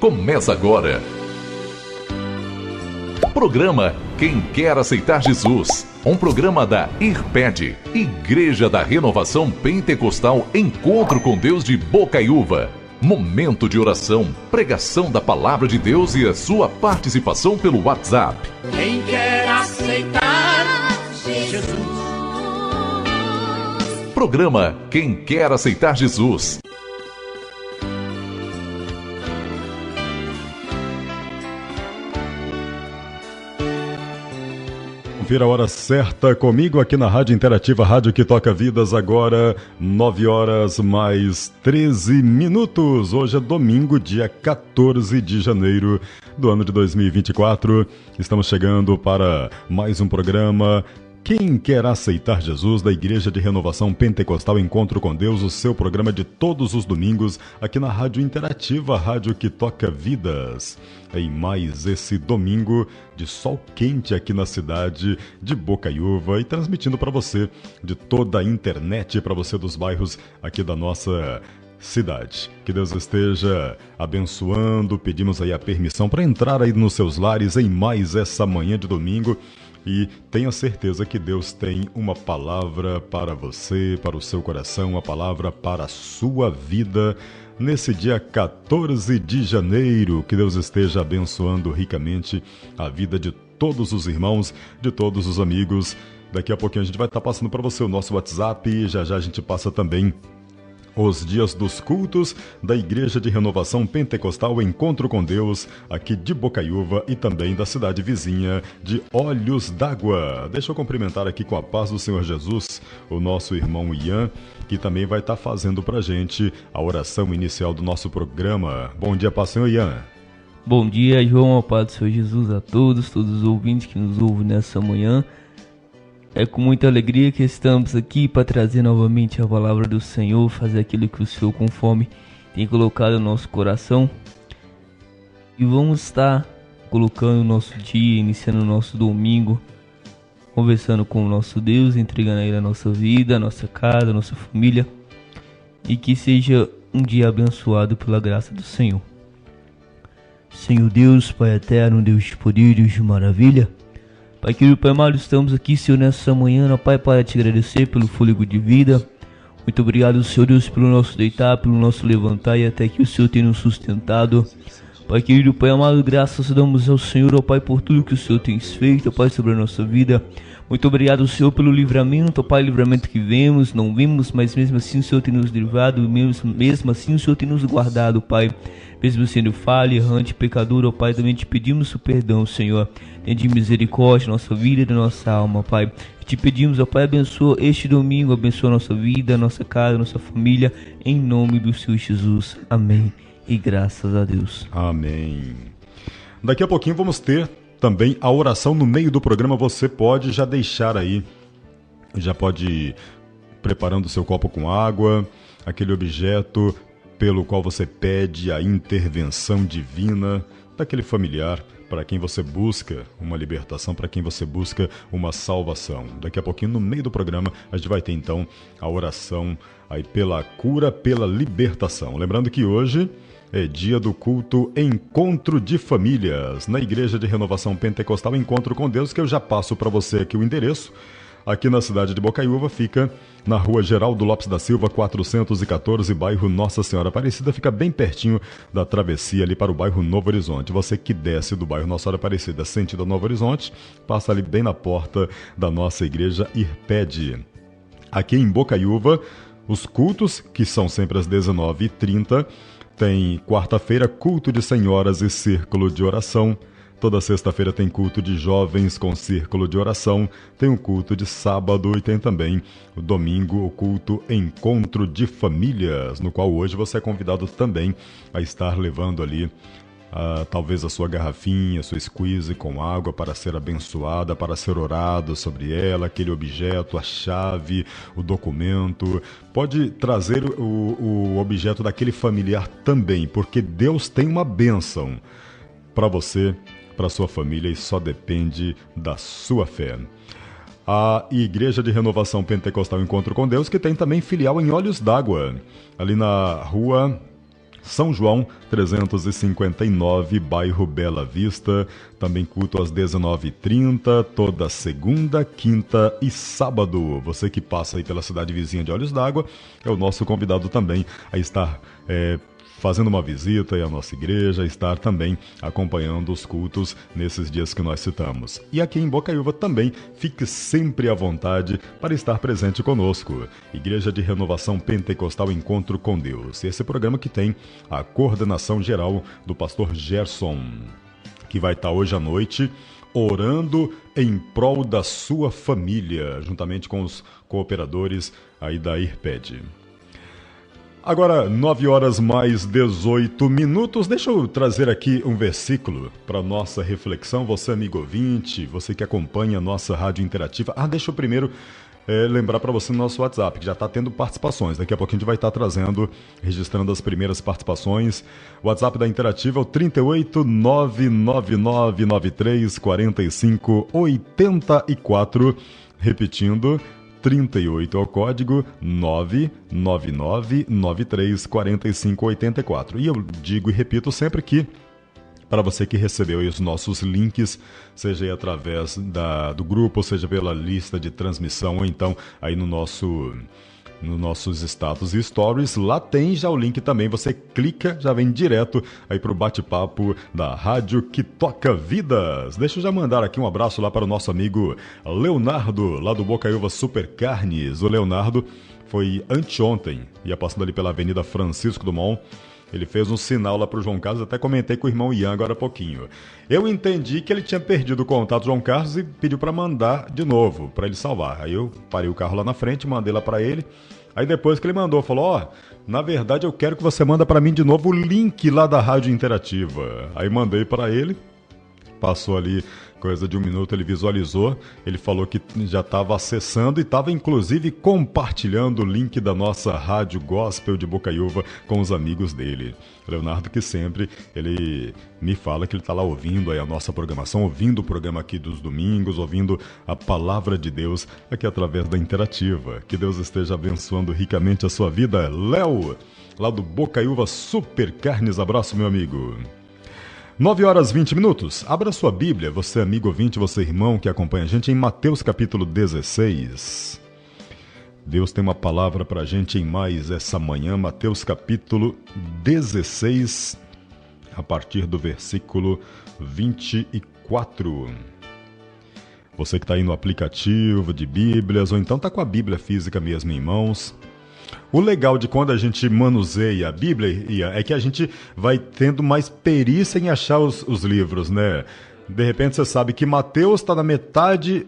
começa agora. Programa Quem Quer Aceitar Jesus. Um programa da IRPED, Igreja da Renovação Pentecostal Encontro com Deus de Bocaiúva. Momento de oração, pregação da Palavra de Deus e a sua participação pelo WhatsApp. Quem quer aceitar Jesus. Programa Quem Quer Aceitar Jesus. Confira a hora certa comigo aqui na Rádio Interativa, Rádio que Toca Vidas, agora 9 horas mais 13 minutos. Hoje é domingo, dia 14 de janeiro do ano de 2024. Estamos chegando para mais um programa Quem Quer Aceitar Jesus, da Igreja de Renovação Pentecostal Encontro com Deus, o seu programa de todos os domingos aqui na Rádio Interativa, Rádio que Toca Vidas. Em mais esse domingo de sol quente aqui na cidade de Bocaiúva e transmitindo para você de toda a internet, para você dos bairros aqui da nossa cidade. Que Deus esteja abençoando, pedimos aí a permissão para entrar aí nos seus lares em mais essa manhã de domingo. E tenha certeza que Deus tem uma palavra para você, para o seu coração, uma palavra para a sua vida nesse dia 14 de janeiro. Que Deus esteja abençoando ricamente a vida de todos os irmãos, de todos os amigos. Daqui a pouquinho a gente vai estar passando para você o nosso WhatsApp e já a gente passa também os dias dos cultos da Igreja de Renovação Pentecostal Encontro com Deus, aqui de Bocaiúva e também da cidade vizinha de Olhos d'Água. Deixa eu cumprimentar aqui com a paz do Senhor Jesus, o nosso irmão Ian, que também vai estar fazendo pra gente a oração inicial do nosso programa. Bom dia, paz, Senhor Ian. Bom dia, João, a paz do Senhor Jesus a todos os ouvintes que nos ouvem nessa manhã. É com muita alegria que estamos aqui para trazer novamente a palavra do Senhor, fazer aquilo que o Senhor conforme tem colocado no nosso coração. E vamos estar colocando o nosso dia, iniciando o nosso domingo, conversando com o nosso Deus, entregando a Ele a nossa vida, a nossa casa, a nossa família. E que seja um dia abençoado pela graça do Senhor. Senhor Deus, Pai eterno, Deus de poder, Deus de maravilha. Pai querido, Pai amado, estamos aqui, Senhor, nessa manhã, ó Pai, para te agradecer pelo fôlego de vida. Muito obrigado, Senhor Deus, pelo nosso deitar, pelo nosso levantar e até que o Senhor tem nos sustentado. Pai querido, Pai amado, graças damos ao Senhor, ó Pai, por tudo que o Senhor tem feito, ó Pai, sobre a nossa vida. Muito obrigado, Senhor, pelo livramento, ó Pai, livramento que vemos, não vimos, mas mesmo assim o Senhor tem nos livrado, mesmo assim o Senhor tem nos guardado, Pai. Mesmo sendo falho, errante, pecador, ó Pai, também te pedimos o perdão, Senhor. Tenha de misericórdia nossa vida e da nossa alma, Pai. Te pedimos, ó Pai, abençoa este domingo, abençoa a nossa vida, a nossa casa, a nossa família, em nome do Senhor Jesus. Amém. E graças a Deus. Amém. Daqui a pouquinho vamos ter também a oração no meio do programa. Você pode já deixar aí, já pode ir preparando o seu copo com água, aquele objeto pelo qual você pede a intervenção divina daquele familiar, para quem você busca uma libertação, para quem você busca uma salvação. Daqui a pouquinho, no meio do programa, a gente vai ter então a oração aí pela cura, pela libertação. Lembrando que hoje é dia do culto Encontro de Famílias, na Igreja de Renovação Pentecostal Encontro com Deus, que eu já passo para você aqui o endereço. Aqui na cidade de Bocaiúva, fica na rua Geraldo Lopes da Silva, 414, bairro Nossa Senhora Aparecida, fica bem pertinho da travessia ali para o bairro Novo Horizonte. Você que desce do bairro Nossa Senhora Aparecida, sentido Novo Horizonte, passa ali bem na porta da nossa igreja IRPED. Aqui em Bocaiúva, os cultos, que são sempre às 19h30, tem quarta-feira culto de senhoras e círculo de oração. Toda sexta-feira tem culto de jovens com círculo de oração, tem um culto de sábado e tem também o domingo, o culto Encontro de Famílias, no qual hoje você é convidado também a estar levando ali talvez a sua garrafinha, a sua squeeze com água para ser abençoada, para ser orado sobre ela, aquele objeto, a chave, o documento. Pode trazer o objeto daquele familiar também, porque Deus tem uma bênção para você, para sua família, e só depende da sua fé. A Igreja de Renovação Pentecostal Encontro com Deus, que tem também filial em Olhos d'Água, ali na rua São João 359, bairro Bela Vista. Também culto às 19h30, toda segunda, quinta e sábado. Você que passa aí pela cidade vizinha de Olhos d'Água é o nosso convidado também a estar fazendo uma visita à nossa igreja, estar também acompanhando os cultos nesses dias que nós citamos. E aqui em Bocaiúva também, fique sempre à vontade para estar presente conosco. Igreja de Renovação Pentecostal Encontro com Deus. Esse programa que tem a coordenação geral do pastor Gerson, que vai estar hoje à noite orando em prol da sua família, juntamente com os cooperadores aí da IRPED. Agora, 9h mais 18 minutos. Deixa eu trazer aqui um versículo para nossa reflexão. Você, amigo ouvinte, você que acompanha a nossa rádio interativa. Deixa eu primeiro lembrar para você no nosso WhatsApp, que já está tendo participações. Daqui a pouquinho a gente vai estar registrando as primeiras participações. O WhatsApp da Interativa é o 38999934584. Repetindo, 38 é o código 999934584. E eu digo e repito sempre que, para você que recebeu aí os nossos links, seja aí através do grupo, seja pela lista de transmissão, ou então aí nos nossos status e stories, lá tem já o link também, você clica, já vem direto aí pro bate-papo da Rádio que Toca Vidas. Deixa eu já mandar aqui um abraço lá para o nosso amigo Leonardo, lá do Bocaiúva Super Carnes. O Leonardo foi anteontem, ia passando ali pela Avenida Francisco Dumont. Ele fez um sinal lá pro João Carlos, até comentei com o irmão Ian agora há pouquinho. Eu entendi que ele tinha perdido o contato do João Carlos e pediu para mandar de novo, para ele salvar. Aí eu parei o carro lá na frente, mandei lá para ele. Aí depois que ele mandou, falou, na verdade eu quero que você manda para mim de novo o link lá da Rádio Interativa. Aí mandei para ele, passou ali coisa de 1 minuto, ele visualizou, ele falou que já estava acessando e estava inclusive compartilhando o link da nossa Rádio Gospel de Bocaiúva com os amigos dele. Leonardo, que sempre ele me fala que ele está lá ouvindo aí a nossa programação, ouvindo o programa aqui dos domingos, ouvindo a Palavra de Deus aqui através da Interativa. Que Deus esteja abençoando ricamente a sua vida. Léo, lá do Bocaiúva Super Carnes, abraço, meu amigo. 9h20. Abra sua Bíblia, você amigo ouvinte, você irmão que acompanha a gente, em Mateus capítulo 16. Deus tem uma palavra pra gente em mais essa manhã. Mateus capítulo 16, a partir do versículo 24. Você que está aí no aplicativo de Bíblias, ou então está com a Bíblia física mesmo em mãos. O legal de quando a gente manuseia a Bíblia é que a gente vai tendo mais perícia em achar os livros, né? De repente você sabe que Mateus está na metade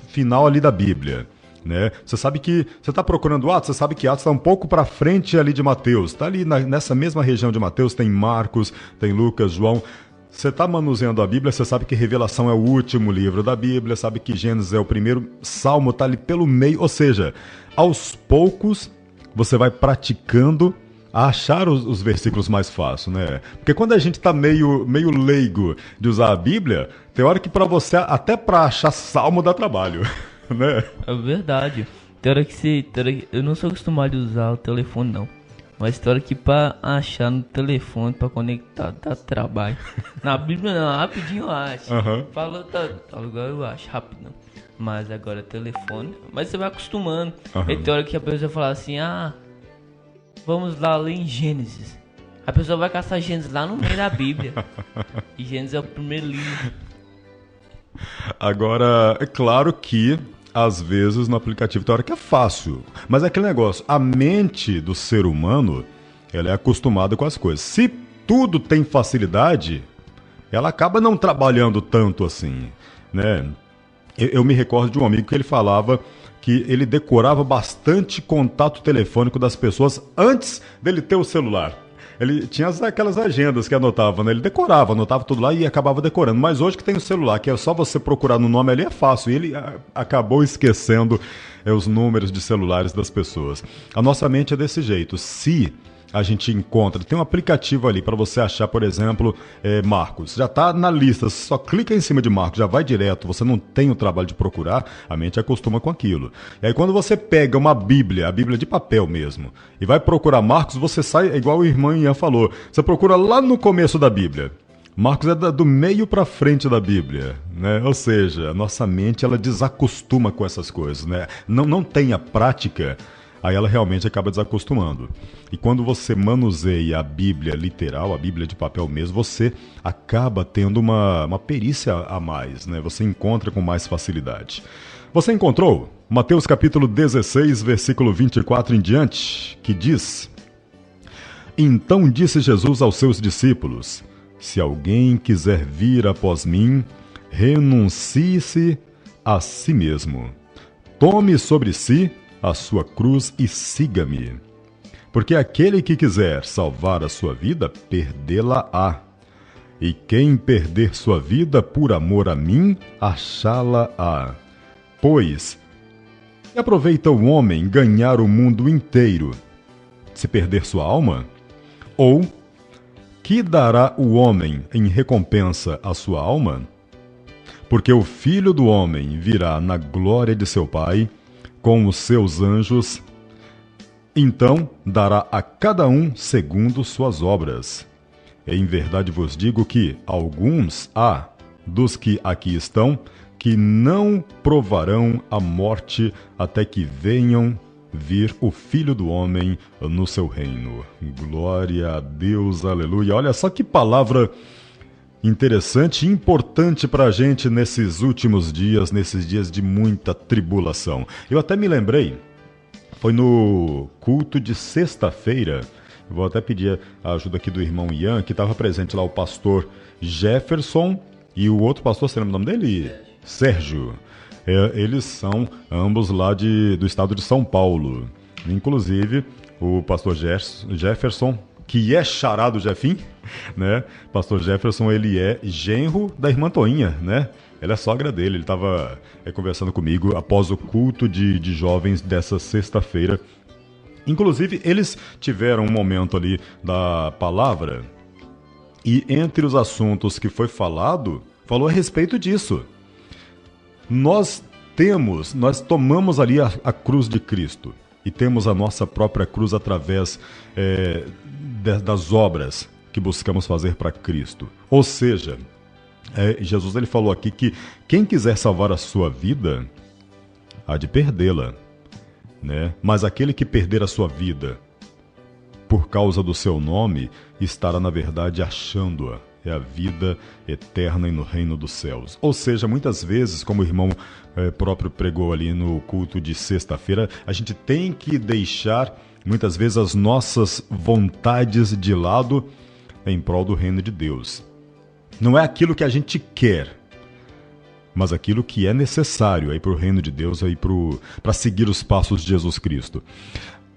final ali da Bíblia, né? Você sabe que você está procurando Atos, você sabe que Atos está um pouco para frente ali de Mateus. Está ali nessa mesma região de Mateus, tem Marcos, tem Lucas, João. Você está manuseando a Bíblia, você sabe que Revelação é o último livro da Bíblia, sabe que Gênesis é o primeiro, Salmo está ali pelo meio, ou seja, aos poucos você vai praticando a achar os versículos mais fácil, né? Porque quando a gente está meio leigo de usar a Bíblia, tem hora que para você, até para achar Salmo dá trabalho, né? É verdade. Tem hora que eu não sou acostumado a usar o telefone, não. Mas tem hora que para achar no telefone, para conectar, dá trabalho. Na Bíblia não, rapidinho eu acho. Falou, tá lugar eu acho, rápido não. Mas agora telefone, mas você vai acostumando. Aí tem hora que a pessoa fala assim, vamos lá ler em Gênesis. A pessoa vai caçar Gênesis lá no meio da Bíblia. E Gênesis é o primeiro livro. Agora, é claro que às vezes no aplicativo tem hora que é fácil. Mas é aquele negócio, a mente do ser humano, ela é acostumada com as coisas. Se tudo tem facilidade, ela acaba não trabalhando tanto assim, né? Eu me recordo de um amigo que ele falava que ele decorava bastante contato telefônico das pessoas antes dele ter o celular. Ele tinha aquelas agendas que anotava, né? Ele anotava tudo lá e acabava decorando. Mas hoje que tem o celular, que é só você procurar no nome ali, é fácil. E ele acabou esquecendo os números de celulares das pessoas. A nossa mente é desse jeito. Se a gente encontra? Tem um aplicativo ali para você achar, por exemplo, Marcos. Já está na lista, você só clica em cima de Marcos, já vai direto, você não tem o trabalho de procurar, a mente acostuma com aquilo. E aí quando você pega uma Bíblia, a Bíblia de papel mesmo, e vai procurar Marcos, você sai, igual o irmão Ian falou, você procura lá no começo da Bíblia. Marcos é do meio para frente da Bíblia, né? Ou seja, a nossa mente ela desacostuma com essas coisas, né? Não tem a prática, aí ela realmente acaba desacostumando. E quando você manuseia a Bíblia literal, a Bíblia de papel mesmo, você acaba tendo uma perícia a mais, né? Você encontra com mais facilidade. Você encontrou Mateus capítulo 16, versículo 24 em diante, que diz: Então disse Jesus aos seus discípulos: Se alguém quiser vir após mim, renuncie-se a si mesmo. Tome sobre si a sua cruz e siga-me. Porque aquele que quiser salvar a sua vida, perdê-la-á. E quem perder sua vida por amor a mim, achá-la-á. Pois, que aproveita o homem ganhar o mundo inteiro, se perder sua alma? Ou que dará o homem em recompensa à sua alma? Porque o Filho do Homem virá na glória de seu Pai, com os seus anjos, então dará a cada um segundo suas obras. Em verdade vos digo que alguns há dos que aqui estão, que não provarão a morte até que venham vir o Filho do Homem no seu reino. Glória a Deus, aleluia. Olha só que palavra interessante e importante para a gente nesses últimos dias, nesses dias de muita tribulação. Eu até me lembrei, foi no culto de sexta-feira, vou até pedir a ajuda aqui do irmão Ian, que estava presente lá o pastor Jefferson e o outro pastor, você lembra o nome dele? Sérgio. Eles são ambos lá do estado de São Paulo. Inclusive, o pastor Jefferson, que é xará do Jefim, né? Pastor Jefferson, ele é genro da irmã Toinha, né? Ela é sogra dele, ele estava conversando comigo após o culto de jovens dessa sexta-feira. Inclusive, eles tiveram um momento ali da palavra e entre os assuntos que foi falou a respeito disso. Nós tomamos ali a cruz de Cristo e temos a nossa própria cruz através das obras que buscamos fazer para Cristo. Ou seja, Jesus ele falou aqui que quem quiser salvar a sua vida, há de perdê-la, né? Mas aquele que perder a sua vida por causa do seu nome, estará na verdade achando-a. É a vida eterna e no reino dos céus. Ou seja, muitas vezes, como o irmão próprio pregou ali no culto de sexta-feira, a gente tem que deixar, muitas vezes, as nossas vontades de lado em prol do reino de Deus. Não é aquilo que a gente quer, mas aquilo que é necessário aí para o reino de Deus, aí para seguir os passos de Jesus Cristo.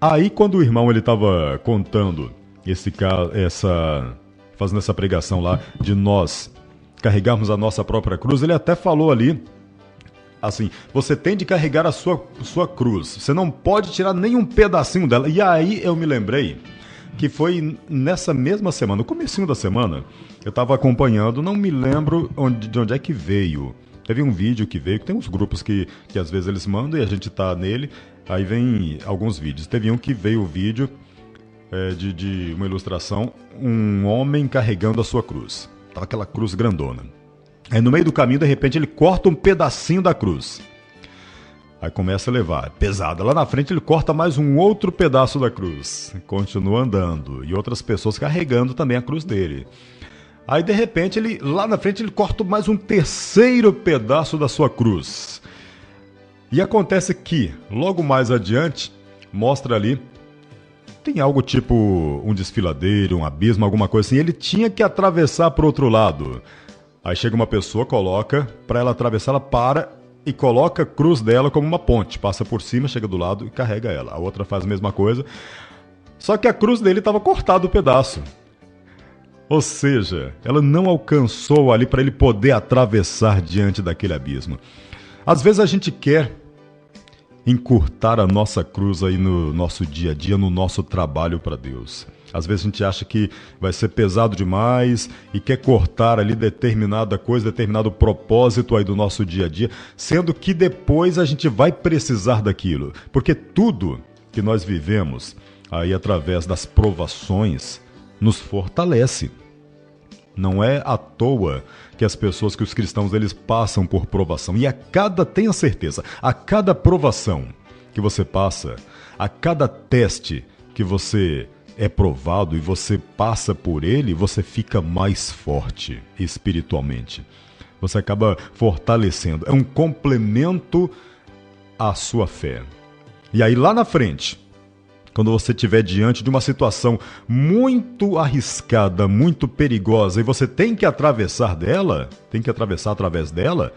Aí, quando o irmão estava contando fazendo essa pregação lá de nós carregarmos a nossa própria cruz, ele até falou ali assim: você tem de carregar a sua cruz, você não pode tirar nenhum pedacinho dela. E aí eu me lembrei que foi nessa mesma semana, no comecinho da semana, eu estava acompanhando, não me lembro de onde é que veio. Teve um vídeo que veio, que tem uns grupos que às vezes eles mandam e a gente tá nele, aí vem alguns vídeos. Teve um que veio o vídeo de uma ilustração, um homem carregando a sua cruz. Tava aquela cruz grandona. Aí no meio do caminho, de repente, ele corta um pedacinho da cruz. Aí começa a levar, pesada. Lá na frente ele corta mais um outro pedaço da cruz. Continua andando. E outras pessoas carregando também a cruz dele. Aí de repente, lá na frente, ele corta mais um terceiro pedaço da sua cruz. E acontece que, logo mais adiante, mostra ali, tem algo tipo um desfiladeiro, um abismo, alguma coisa assim. Ele tinha que atravessar para o outro lado. Aí chega uma pessoa, coloca, para ela atravessar, ela para e coloca a cruz dela como uma ponte. Passa por cima, chega do lado e carrega ela. A outra faz a mesma coisa. Só que a cruz dele estava cortada o pedaço. Ou seja, ela não alcançou ali para ele poder atravessar diante daquele abismo. Às vezes a gente quer encurtar a nossa cruz aí no nosso dia a dia, no nosso trabalho para Deus. Às vezes a gente acha que vai ser pesado demais e quer cortar ali determinada coisa, determinado propósito aí do nosso dia a dia, sendo que depois a gente vai precisar daquilo. Porque tudo que nós vivemos aí através das provações nos fortalece. Não é à toa que as pessoas, que os cristãos, eles passam por provação. E tenha certeza, a cada provação que você passa, a cada teste que você é provado e você passa por ele, você fica mais forte espiritualmente. Você acaba fortalecendo. É um complemento à sua fé. E aí lá na frente, quando você estiver diante de uma situação muito arriscada, muito perigosa, e você tem que atravessar através dela,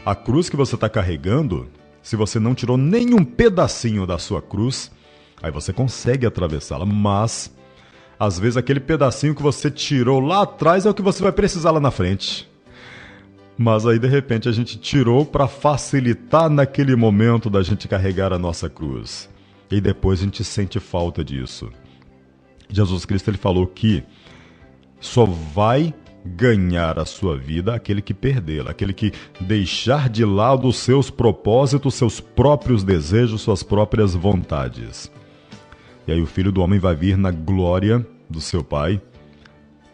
a cruz que você está carregando, se você não tirou nenhum pedacinho da sua cruz, aí você consegue atravessá-la. Mas, às vezes, aquele pedacinho que você tirou lá atrás é o que você vai precisar lá na frente. Mas aí, de repente, a gente tirou para facilitar naquele momento da gente carregar a nossa cruz. E depois a gente sente falta disso. Jesus Cristo, ele falou que só vai ganhar a sua vida aquele que perdê-la, aquele que deixar de lado os seus propósitos, seus próprios desejos, suas próprias vontades. E aí o Filho do Homem vai vir na glória do seu Pai,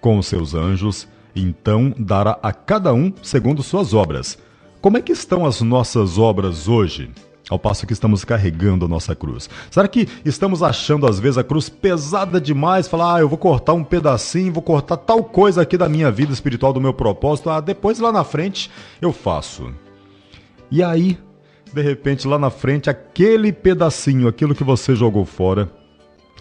com os seus anjos, e então dará a cada um segundo suas obras. Como é que estão as nossas obras hoje? Ao passo que estamos carregando a nossa cruz. Será que estamos achando às vezes a cruz pesada demais? Falar, eu vou cortar um pedacinho, vou cortar tal coisa aqui da minha vida espiritual, do meu propósito. Depois lá na frente eu faço. E aí, de repente lá na frente, aquele pedacinho, aquilo que você jogou fora,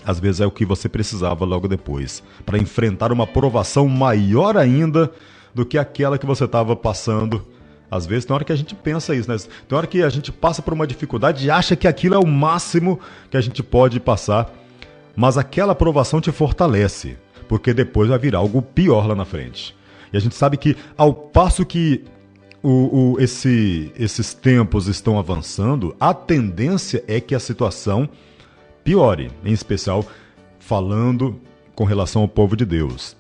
às vezes é o que você precisava logo depois. Para enfrentar uma provação maior ainda do que aquela que você estava passando. Às vezes tem hora que a gente pensa isso, né? Tem hora que a gente passa por uma dificuldade e acha que aquilo é o máximo que a gente pode passar. Mas aquela provação te fortalece, porque depois vai vir algo pior lá na frente. E a gente sabe que ao passo que esses tempos estão avançando, a tendência é que a situação piore, em especial falando com relação ao povo de Deus.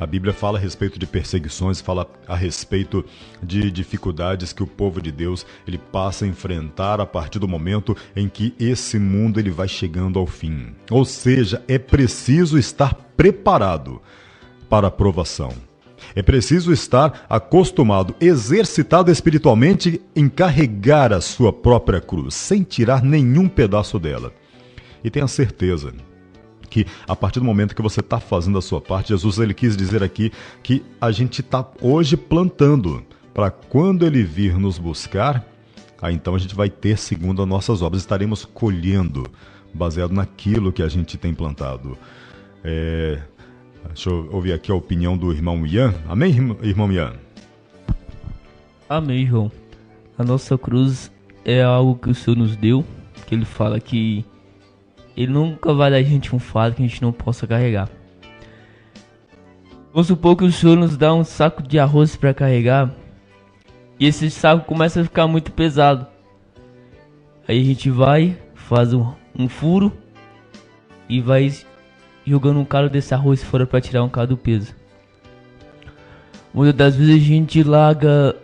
A Bíblia fala a respeito de perseguições, fala a respeito de dificuldades que o povo de Deus ele passa a enfrentar a partir do momento em que esse mundo ele vai chegando ao fim. Ou seja, é preciso estar preparado para a provação. É preciso estar acostumado, exercitado espiritualmente em carregar a sua própria cruz, sem tirar nenhum pedaço dela. E tenha certeza que a partir do momento que você está fazendo a sua parte, Jesus ele quis dizer aqui que a gente está hoje plantando, para quando ele vir nos buscar, então a gente vai ter segundo as nossas obras, estaremos colhendo, baseado naquilo que a gente tem plantado. Deixa eu ouvir aqui a opinião do irmão Ian. Amém, irmão Ian? Amém, João. A nossa cruz é algo que o Senhor nos deu, que ele fala que ele nunca vai dar a gente um fardo que a gente não possa carregar. Vamos supor que o Senhor nos dá um saco de arroz para carregar e esse saco começa a ficar muito pesado. Aí a gente vai, faz um furo e vai jogando um calo desse arroz fora para tirar um calo do peso. Muitas das vezes a gente larga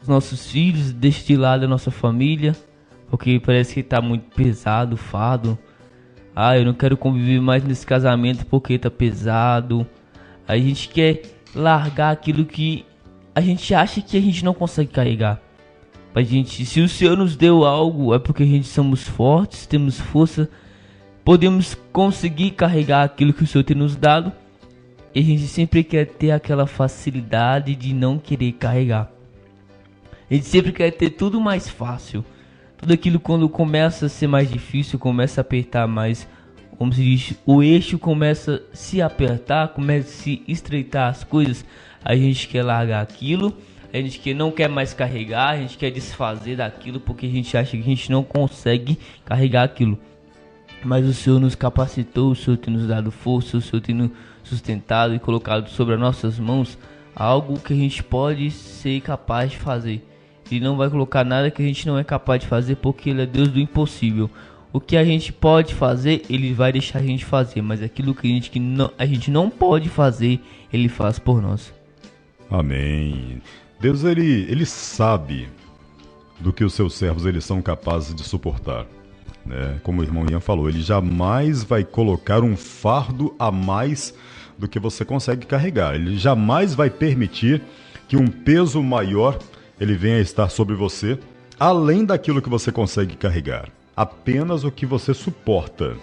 os nossos filhos, deixa de lado a nossa família, porque parece que tá muito pesado o fardo. Eu não quero conviver mais nesse casamento porque tá pesado. Aí a gente quer largar aquilo que a gente acha que a gente não consegue carregar. Se o Senhor nos deu algo, é porque a gente somos fortes, temos força, podemos conseguir carregar aquilo que o Senhor tem nos dado. E a gente sempre quer ter aquela facilidade de não querer carregar. A gente sempre quer ter tudo mais fácil. Tudo aquilo quando começa a ser mais difícil, começa a apertar mais, como se diz, o eixo começa a se apertar, começa a se estreitar as coisas, a gente quer largar aquilo, a gente não quer mais carregar, a gente quer desfazer daquilo porque a gente acha que a gente não consegue carregar aquilo. Mas o Senhor nos capacitou, o Senhor tem nos dado força, o Senhor tem nos sustentado e colocado sobre as nossas mãos algo que a gente pode ser capaz de fazer. Ele não vai colocar nada que a gente não é capaz de fazer, porque Ele é Deus do impossível. O que a gente pode fazer, Ele vai deixar a gente fazer, mas aquilo que a gente não pode fazer, Ele faz por nós. Amém. Deus, ele sabe do que os seus servos eles são capazes de suportar, né? Como o irmão Ian falou, Ele jamais vai colocar um fardo a mais do que você consegue carregar. Ele jamais vai permitir que um peso maior ele venha a estar sobre você, além daquilo que você consegue carregar. Apenas o que você suporta,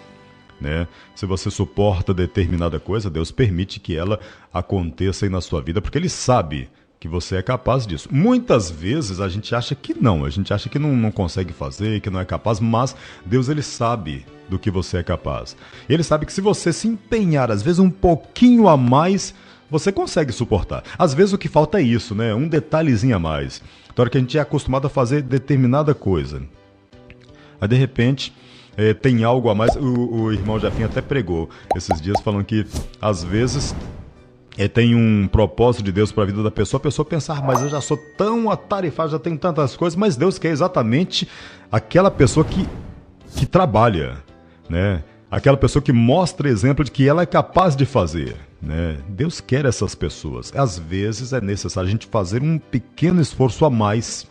né? Se você suporta determinada coisa, Deus permite que ela aconteça aí na sua vida, porque Ele sabe que você é capaz disso. Muitas vezes a gente acha que não, a gente acha que não consegue fazer, que não é capaz, mas Deus, Ele sabe do que você é capaz. Ele sabe que se você se empenhar, às vezes um pouquinho a mais, você consegue suportar. Às vezes o que falta é isso, né? Um detalhezinho a mais. Na hora que a gente é acostumado a fazer determinada coisa, aí de repente tem algo a mais. O irmão Jafim até pregou esses dias falando que às vezes tem um propósito de Deus para a vida da pessoa, a pessoa pensar, mas eu já sou tão atarefado, já tenho tantas coisas, mas Deus quer exatamente aquela pessoa que trabalha, né? Aquela pessoa que mostra exemplo de que ela é capaz de fazer, né? Deus quer essas pessoas. Às vezes é necessário a gente fazer um pequeno esforço a mais,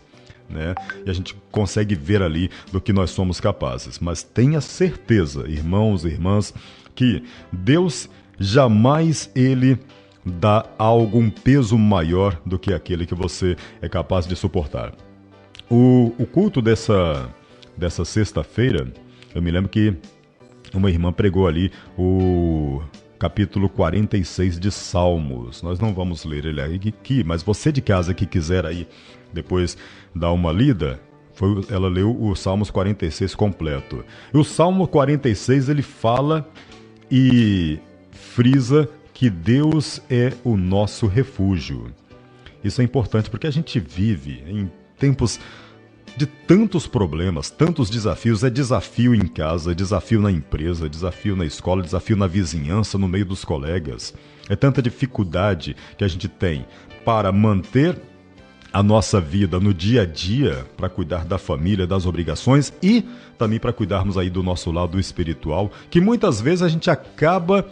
né? E a gente consegue ver ali do que nós somos capazes. Mas tenha certeza, irmãos e irmãs, que Deus jamais Ele dá algo, um peso maior do que aquele que você é capaz de suportar. O culto dessa sexta-feira, eu me lembro que uma irmã pregou ali o capítulo 46 de Salmos. Nós não vamos ler ele aqui, mas você de casa que quiser aí depois dar uma lida, ela leu o Salmos 46 completo. E o Salmo 46 ele fala e frisa que Deus é o nosso refúgio. Isso é importante porque a gente vive em tempos de tantos problemas, tantos desafios. É desafio em casa, desafio na empresa, desafio na escola, desafio na vizinhança, no meio dos colegas. É tanta dificuldade que a gente tem para manter a nossa vida no dia a dia, para cuidar da família, das obrigações e também para cuidarmos aí do nosso lado espiritual, que muitas vezes a gente acaba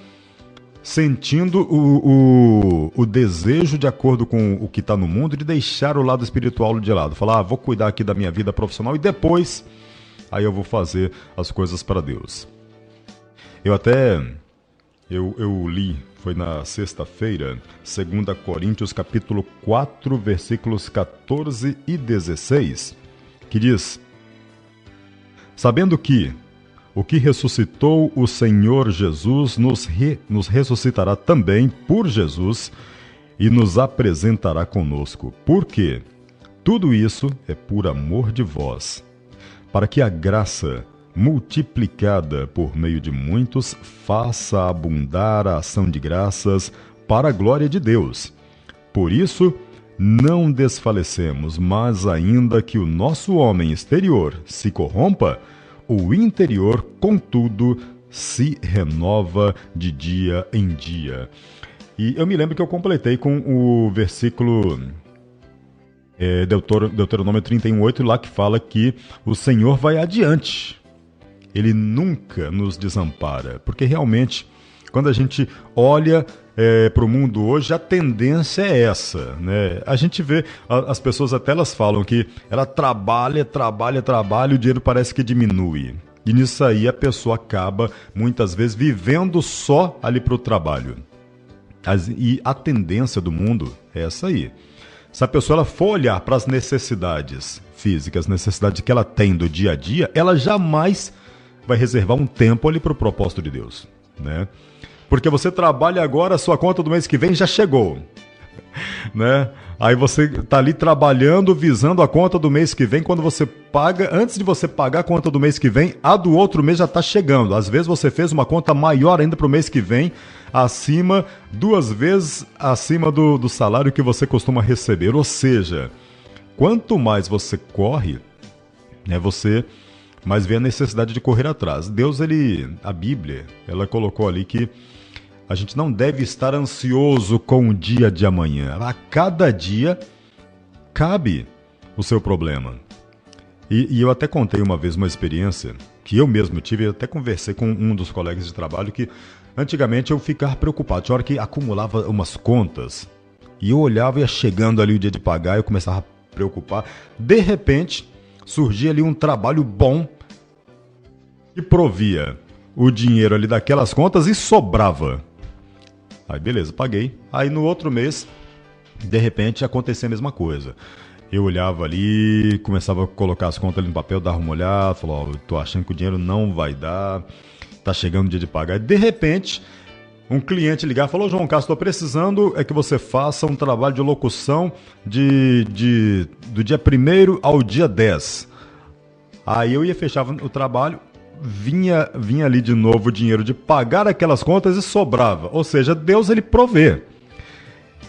sentindo o desejo, de acordo com o que está no mundo, de deixar o lado espiritual de lado. Falar, vou cuidar aqui da minha vida profissional e depois aí eu vou fazer as coisas para Deus. Eu li, foi na sexta-feira, 2 Coríntios capítulo 4, versículos 14 e 16, que diz: sabendo que o que ressuscitou o Senhor Jesus nos ressuscitará também por Jesus e nos apresentará conosco. Porque tudo isso é por amor de vós, para que a graça, multiplicada por meio de muitos, faça abundar a ação de graças para a glória de Deus. Por isso, não desfalecemos, mas ainda que o nosso homem exterior se corrompa, o interior, contudo, se renova de dia em dia. E eu me lembro que eu completei com o versículo Deuteronômio 31:8, lá que fala que o Senhor vai adiante. Ele nunca nos desampara, porque realmente, quando a gente olha para o mundo hoje, a tendência é essa, né? A gente vê, as pessoas até elas falam que ela trabalha, o dinheiro parece que diminui. E nisso aí a pessoa acaba, muitas vezes, vivendo só ali para o trabalho. E a tendência do mundo é essa aí. Se a pessoa ela for olhar para as necessidades físicas, necessidades que ela tem do dia a dia, ela jamais vai reservar um tempo ali para o propósito de Deus, né? Porque você trabalha agora, a sua conta do mês que vem já chegou, né? Aí você tá ali trabalhando, visando a conta do mês que vem. Quando você paga, antes de você pagar a conta do mês que vem, a do outro mês já tá chegando. Às vezes você fez uma conta maior ainda pro mês que vem, duas vezes acima do salário que você costuma receber. Ou seja, quanto mais você corre, né, você mais vê a necessidade de correr atrás. Deus, a Bíblia, ela colocou ali que a gente não deve estar ansioso com o dia de amanhã. A cada dia cabe o seu problema. E eu até contei uma vez uma experiência que eu mesmo tive, eu até conversei com um dos colegas de trabalho, que antigamente eu ficava preocupado. Tinha hora que acumulava umas contas e eu olhava e ia chegando ali o dia de pagar, eu começava a preocupar. De repente, surgia ali um trabalho bom e provia o dinheiro ali daquelas contas e sobrava. Aí beleza, paguei. Aí no outro mês, de repente, acontecia a mesma coisa. Eu olhava ali, começava a colocar as contas ali no papel, dava uma olhada, falava, ó, eu tô achando que o dinheiro não vai dar, tá chegando o dia de pagar. E de repente, um cliente ligava e falou, João Carlos, estou precisando que você faça um trabalho de locução do dia 1º ao dia 10. Aí eu ia fechar o trabalho, vinha ali de novo o dinheiro de pagar aquelas contas e sobrava. Ou seja, Deus ele provê.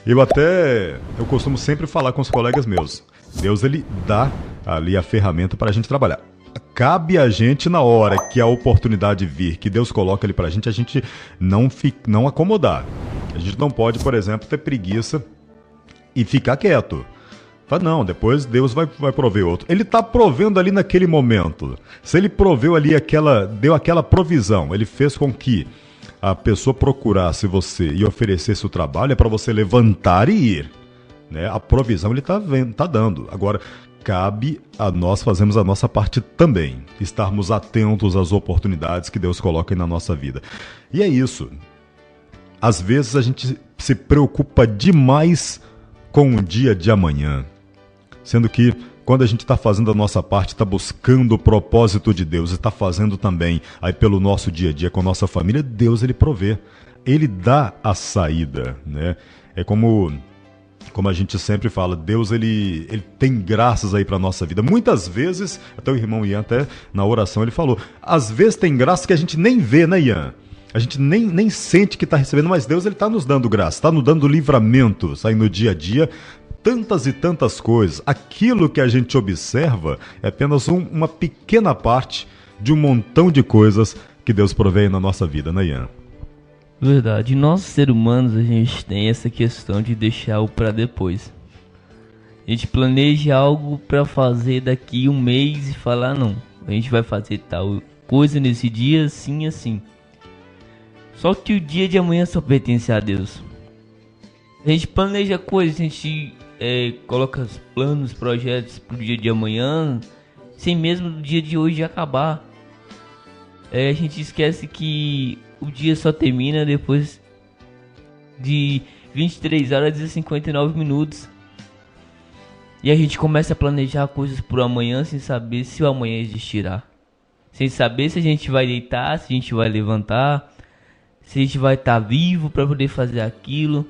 Eu costumo sempre falar com os colegas meus. Deus ele dá ali a ferramenta para a gente trabalhar. Cabe a gente, na hora que a oportunidade vir, que Deus coloca ali para a gente não acomodar. A gente não pode, por exemplo, ter preguiça e ficar quieto. Fala, não, depois Deus vai prover outro. Ele está provendo ali naquele momento. Se ele proveu ali deu aquela provisão, ele fez com que a pessoa procurasse você e oferecesse o trabalho, é para você levantar e ir. Né? A provisão ele está dando. Agora, cabe a nós fazermos a nossa parte também. Estarmos atentos às oportunidades que Deus coloca aí na nossa vida. E é isso. Às vezes a gente se preocupa demais com o dia de amanhã. Sendo que quando a gente está fazendo a nossa parte, está buscando o propósito de Deus, está fazendo também aí pelo nosso dia a dia com a nossa família, Deus ele provê. Ele dá a saída, né? É como a gente sempre fala, Deus ele tem graças aí para nossa vida. Muitas vezes, até o irmão Ian, até na oração ele falou, às vezes tem graça que a gente nem vê, né, Ian? A gente nem sente que está recebendo, mas Deus ele está nos dando graça, está nos dando livramentos aí no dia a dia, tantas e tantas coisas. Aquilo que a gente observa é apenas uma pequena parte de um montão de coisas que Deus provê na nossa vida, né, Ian? Verdade. Nós, seres humanos, a gente tem essa questão de deixar o para depois. A gente planeja algo para fazer daqui um mês e falar, não, a gente vai fazer tal coisa nesse dia, assim, assim. Só que o dia de amanhã só pertence a Deus. A gente planeja coisas, a gente coloca planos, projetos pro dia de amanhã, sem mesmo o dia de hoje acabar. A gente esquece que o dia só termina depois de 23 horas e 59 minutos. E a gente começa a planejar coisas pro amanhã sem saber se o amanhã existirá. Sem saber se a gente vai deitar, se a gente vai levantar, se a gente vai estar vivo para poder fazer aquilo.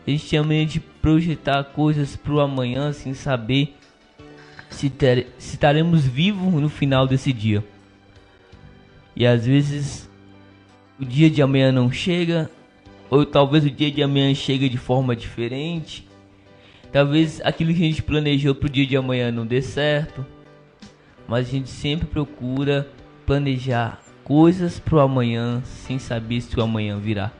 A gente tem a mania de projetar coisas pro amanhã sem saber se estaremos vivos no final desse dia. E às vezes o dia de amanhã não chega, ou talvez o dia de amanhã chegue de forma diferente. Talvez aquilo que a gente planejou pro dia de amanhã não dê certo. Mas a gente sempre procura planejar coisas pro amanhã sem saber se o amanhã virá.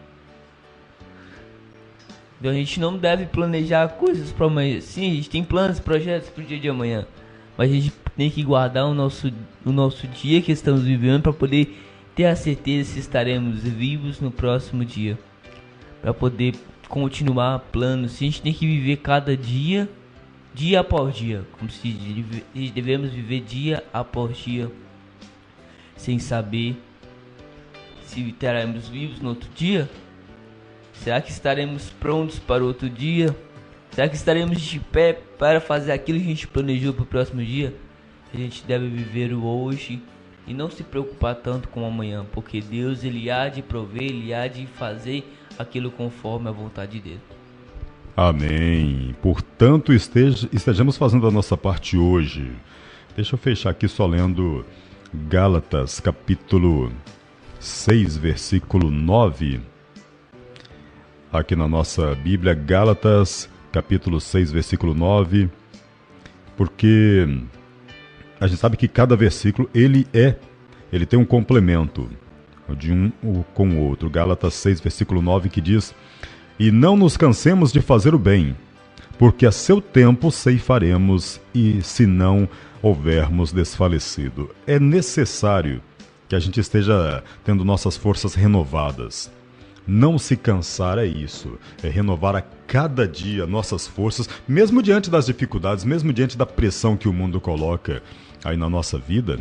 Então a gente não deve planejar coisas para amanhã. Sim, a gente tem planos, projetos para o dia de amanhã, mas a gente tem que guardar o nosso dia que estamos vivendo para poder ter a certeza se estaremos vivos no próximo dia, para poder continuar planos. A gente tem que viver cada dia, dia após dia, como se devemos viver dia após dia, sem saber se estaremos vivos no outro dia. Será que estaremos prontos para o outro dia? Será que estaremos de pé para fazer aquilo que a gente planejou para o próximo dia? A gente deve viver o hoje e não se preocupar tanto com o amanhã, porque Deus ele há de prover, ele há de fazer aquilo conforme a vontade dele. Amém. Portanto, estejamos fazendo a nossa parte hoje. Deixa eu fechar aqui só lendo Gálatas, capítulo 6, versículo 9. Aqui na nossa Bíblia, Gálatas, capítulo 6, versículo 9, porque a gente sabe que cada versículo, ele tem um complemento de um com o outro. Gálatas 6, versículo 9, que diz, e não nos cansemos de fazer o bem, porque a seu tempo ceifaremos e se não houvermos desfalecido. É necessário que a gente esteja tendo nossas forças renovadas. Não se cansar é isso, é renovar a cada dia nossas forças, mesmo diante das dificuldades, mesmo diante da pressão que o mundo coloca aí na nossa vida.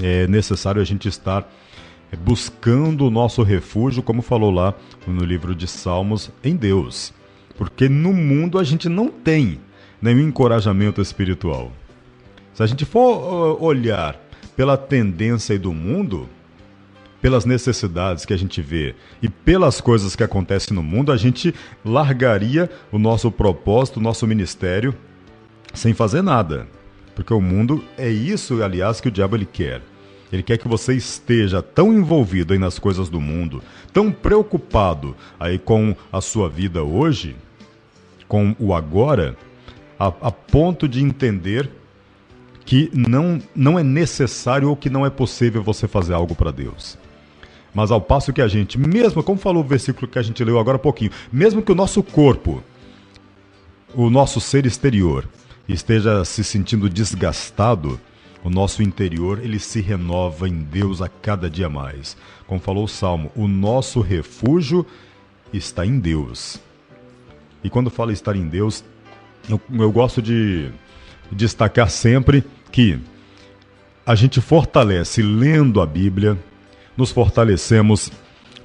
É necessário a gente estar buscando o nosso refúgio, como falou lá no livro de Salmos, em Deus. Porque no mundo a gente não tem nenhum encorajamento espiritual. Se a gente for olhar pela tendência do mundo, pelas necessidades que a gente vê e pelas coisas que acontecem no mundo, a gente largaria o nosso propósito, o nosso ministério, sem fazer nada. Porque o mundo é isso, aliás, que o diabo ele quer. Ele quer que você esteja tão envolvido aí nas coisas do mundo, tão preocupado aí com a sua vida hoje, com o agora, a ponto de entender que não é necessário ou que não é possível você fazer algo para Deus. Mas ao passo que a gente, mesmo, como falou o versículo que a gente leu agora há pouquinho, mesmo que o nosso corpo, o nosso ser exterior, esteja se sentindo desgastado, o nosso interior, ele se renova em Deus a cada dia mais. Como falou o Salmo, o nosso refúgio está em Deus. E quando falo estar em Deus, eu gosto de destacar sempre que a gente fortalece lendo a Bíblia, nos fortalecemos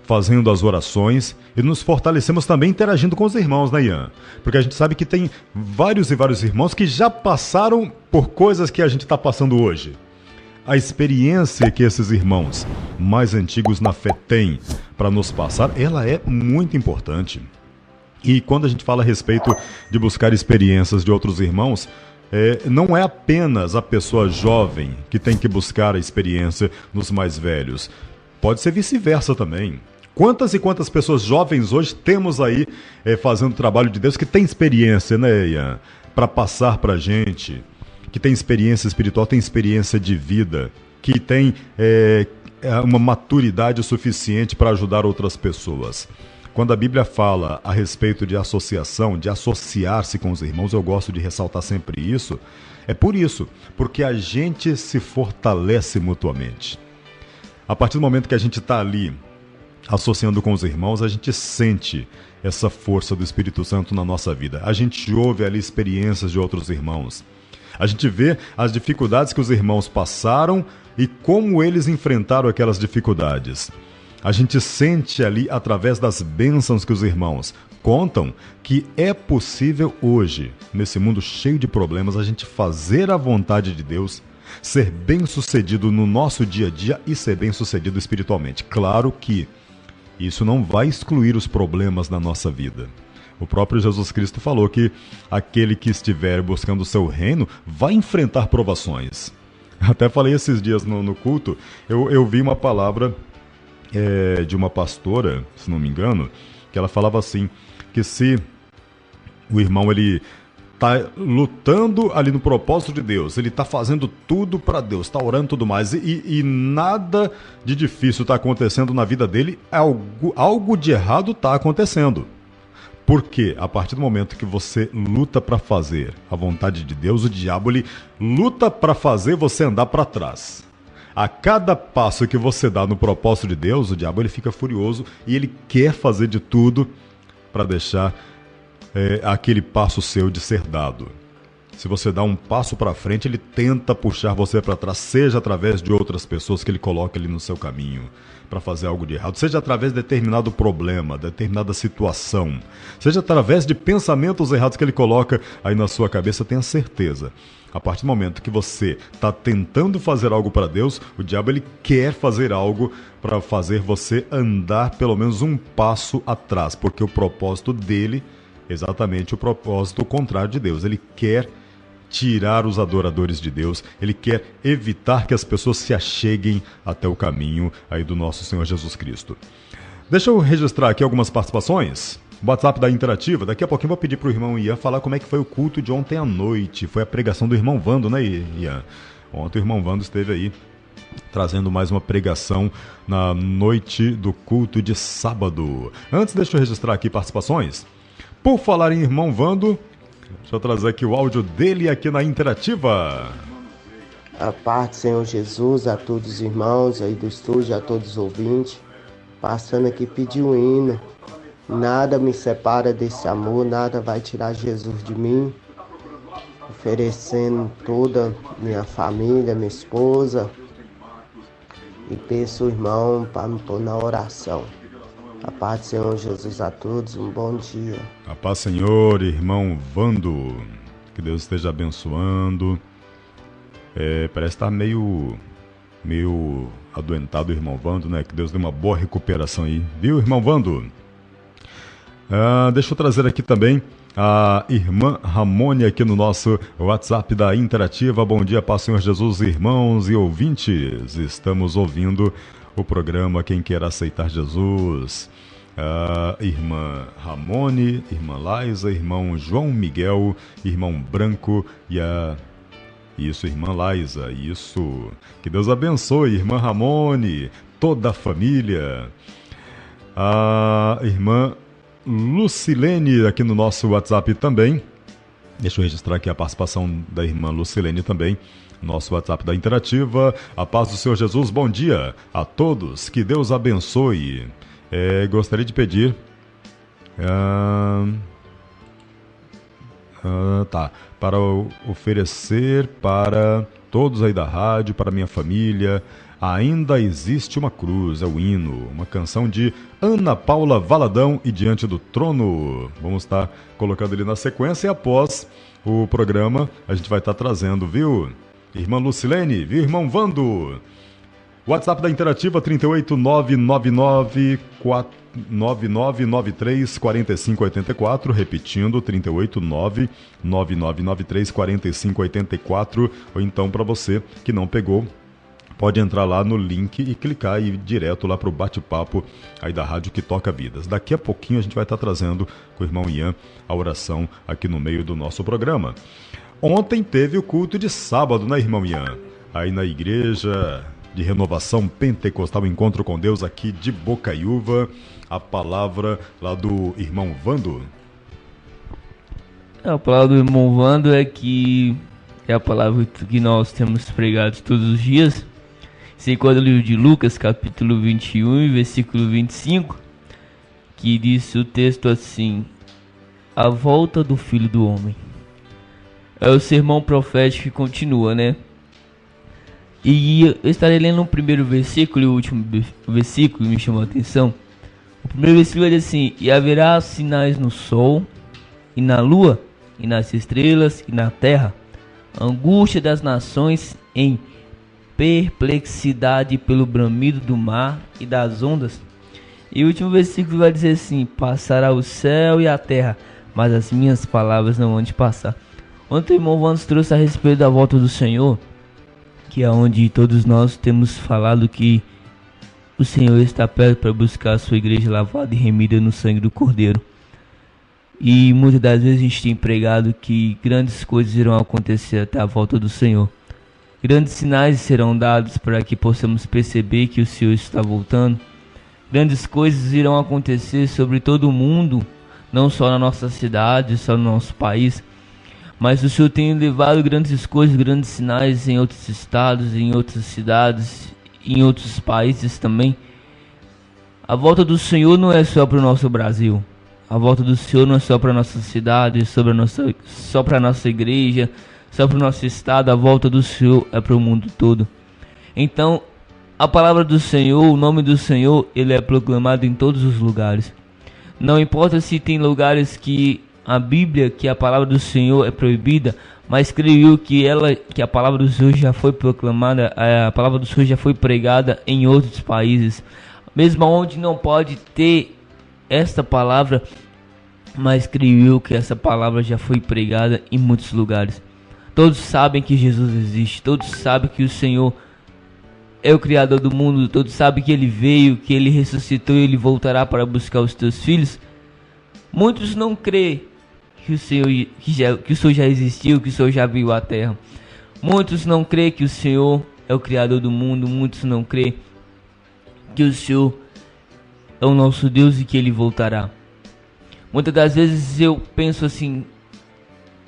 fazendo as orações e nos fortalecemos também interagindo com os irmãos, né, Ian? Porque a gente sabe que tem vários e vários irmãos que já passaram por coisas que a gente está passando hoje. A experiência que esses irmãos mais antigos na fé têm para nos passar, ela é muito importante. E quando a gente fala a respeito de buscar experiências de outros irmãos, não é apenas a pessoa jovem que tem que buscar a experiência nos mais velhos. Pode ser vice-versa também. Quantas e quantas pessoas jovens hoje temos aí fazendo trabalho de Deus que tem experiência, né, Ian? Para passar para a gente, que tem experiência espiritual, tem experiência de vida, que tem uma maturidade suficiente para ajudar outras pessoas. Quando a Bíblia fala a respeito de associação, de associar-se com os irmãos, eu gosto de ressaltar sempre isso. É por isso, porque a gente se fortalece mutuamente. A partir do momento que a gente está ali associando com os irmãos, a gente sente essa força do Espírito Santo na nossa vida. A gente ouve ali experiências de outros irmãos. A gente vê as dificuldades que os irmãos passaram e como eles enfrentaram aquelas dificuldades. A gente sente ali, através das bênçãos que os irmãos contam, que é possível hoje, nesse mundo cheio de problemas, a gente fazer a vontade de Deus, ser bem-sucedido no nosso dia a dia e ser bem-sucedido espiritualmente. Claro que isso não vai excluir os problemas na nossa vida. O próprio Jesus Cristo falou que aquele que estiver buscando o seu reino vai enfrentar provações. Até falei esses dias no culto, eu vi uma palavra de uma pastora, se não me engano, que ela falava assim, que se o irmão ele está lutando ali no propósito de Deus, ele está fazendo tudo para Deus, está orando tudo mais, e nada de difícil está acontecendo na vida dele, algo de errado está acontecendo. Porque a partir do momento que você luta para fazer a vontade de Deus, o diabo ele luta para fazer você andar para trás. A cada passo que você dá no propósito de Deus, o diabo ele fica furioso e ele quer fazer de tudo para deixar aquele passo seu de ser dado. Se você dá um passo para frente, ele tenta puxar você para trás, seja através de outras pessoas que ele coloca ali no seu caminho para fazer algo de errado, seja através de determinado problema, determinada situação, seja através de pensamentos errados que ele coloca aí na sua cabeça. Tenha certeza, a partir do momento que você está tentando fazer algo para Deus, o diabo ele quer fazer algo para fazer você andar pelo menos um passo atrás, porque o propósito dele é exatamente o propósito contrário de Deus. Ele quer tirar os adoradores de Deus, ele quer evitar que as pessoas se acheguem até o caminho aí do nosso Senhor Jesus Cristo. Deixa eu registrar aqui algumas participações. WhatsApp da Interativa, daqui a pouquinho eu vou pedir para o irmão Ian falar como é que foi o culto de ontem à noite. Foi a pregação do irmão Vando, né, Ian? Ontem o irmão Vando esteve aí trazendo mais uma pregação na noite do culto de sábado. Antes, deixa eu registrar aqui participações. Por falar em irmão Vando, Deixa eu trazer aqui o áudio dele aqui na Interativa. A paz do Senhor Jesus a todos os irmãos aí do estúdio, a todos os ouvintes. Passando aqui pedir um hino. Nada me separa desse amor, nada vai tirar Jesus de mim. Oferecendo toda minha família, minha esposa. E peço o irmão para me pôr na oração. A paz do Senhor Jesus a todos, um bom dia. A paz, Senhor, irmão Vando. Que Deus esteja abençoando. Parece estar meio adoentado o irmão Vando, né? Que Deus dê uma boa recuperação aí. Viu, irmão Vando? Deixa eu trazer aqui também a irmã Ramone aqui no nosso WhatsApp da Interativa. Bom dia, paz, Senhor Jesus, irmãos e ouvintes. Estamos ouvindo o programa Quem Quer Aceitar Jesus. Irmã Ramone, irmã Laisa, irmão João Miguel, irmão Branco e Isso, irmã Laisa, isso. Que Deus abençoe, irmã Ramone, toda a família. A irmã Lucilene aqui no nosso WhatsApp também. Deixa eu registrar aqui a participação da irmã Lucilene também. Nosso WhatsApp da Interativa. A paz do Senhor Jesus, bom dia a todos. Que Deus abençoe. Gostaria de pedir... para oferecer para todos aí da rádio, para minha família, Ainda Existe uma Cruz, é o hino, uma canção de Ana Paula Valadão e Diante do Trono. Vamos estar colocando ele na sequência e após o programa a gente vai estar trazendo, viu? Irmã Lucilene, viu, irmão Vando? WhatsApp da Interativa 38999934584, repetindo 38999934584, ou então para você que não pegou, pode entrar lá no link e clicar e ir direto lá para o bate-papo aí da Rádio que Toca Vidas. Daqui a pouquinho a gente vai estar trazendo com o irmão Ian a oração aqui no meio do nosso programa. Ontem teve o culto de sábado, né, irmão Ian? Aí na igreja de Renovação Pentecostal, Encontro com Deus aqui de Bocaiúva. A palavra lá do irmão Vando. A palavra do irmão Vando é a palavra que nós temos pregado todos os dias. Se encontra no livro de Lucas, capítulo 21, versículo 25, que diz o texto assim: a volta do Filho do Homem. É o sermão profético que continua, né? E eu estarei lendo o primeiro versículo e o último versículo me chamou a atenção. O primeiro versículo diz assim: e haverá sinais no sol, e na lua, e nas estrelas, e na terra, angústia das nações em perplexidade pelo bramido do mar e das ondas. E o último versículo vai dizer assim: passará o céu e a terra, mas as minhas palavras não vão de passar. Ontem o irmão Vando trouxe a respeito da volta do Senhor, que é onde todos nós temos falado que o Senhor está perto para buscar a sua igreja lavada e remida no sangue do Cordeiro. E muitas das vezes a gente tem pregado que grandes coisas irão acontecer até a volta do Senhor. Grandes sinais serão dados para que possamos perceber que o Senhor está voltando. Grandes coisas irão acontecer sobre todo o mundo, não só na nossa cidade, só no nosso país. Mas o Senhor tem levado grandes coisas, grandes sinais em outros estados, em outras cidades, em outros países também. A volta do Senhor não é só para o nosso Brasil. A volta do Senhor não é só para a nossa cidade, só para a nossa igreja, só para o nosso estado. A volta do Senhor é para o mundo todo. Então, a palavra do Senhor, o nome do Senhor, ele é proclamado em todos os lugares. Não importa se tem lugares que a Bíblia, que a palavra do Senhor é proibida, mas creio que a palavra do Senhor já foi proclamada, a palavra do Senhor já foi pregada em outros países, mesmo onde não pode ter esta palavra, mas creio que essa palavra já foi pregada em muitos lugares. Todos sabem que Jesus existe, todos sabem que o Senhor é o Criador do mundo, todos sabem que Ele veio, que Ele ressuscitou e Ele voltará para buscar os teus filhos. Muitos não creem que o Senhor já existiu, que o Senhor já veio à terra. Muitos não creem que o Senhor é o Criador do mundo. Muitos não creem que o Senhor é o nosso Deus e que Ele voltará. Muitas das vezes eu penso assim: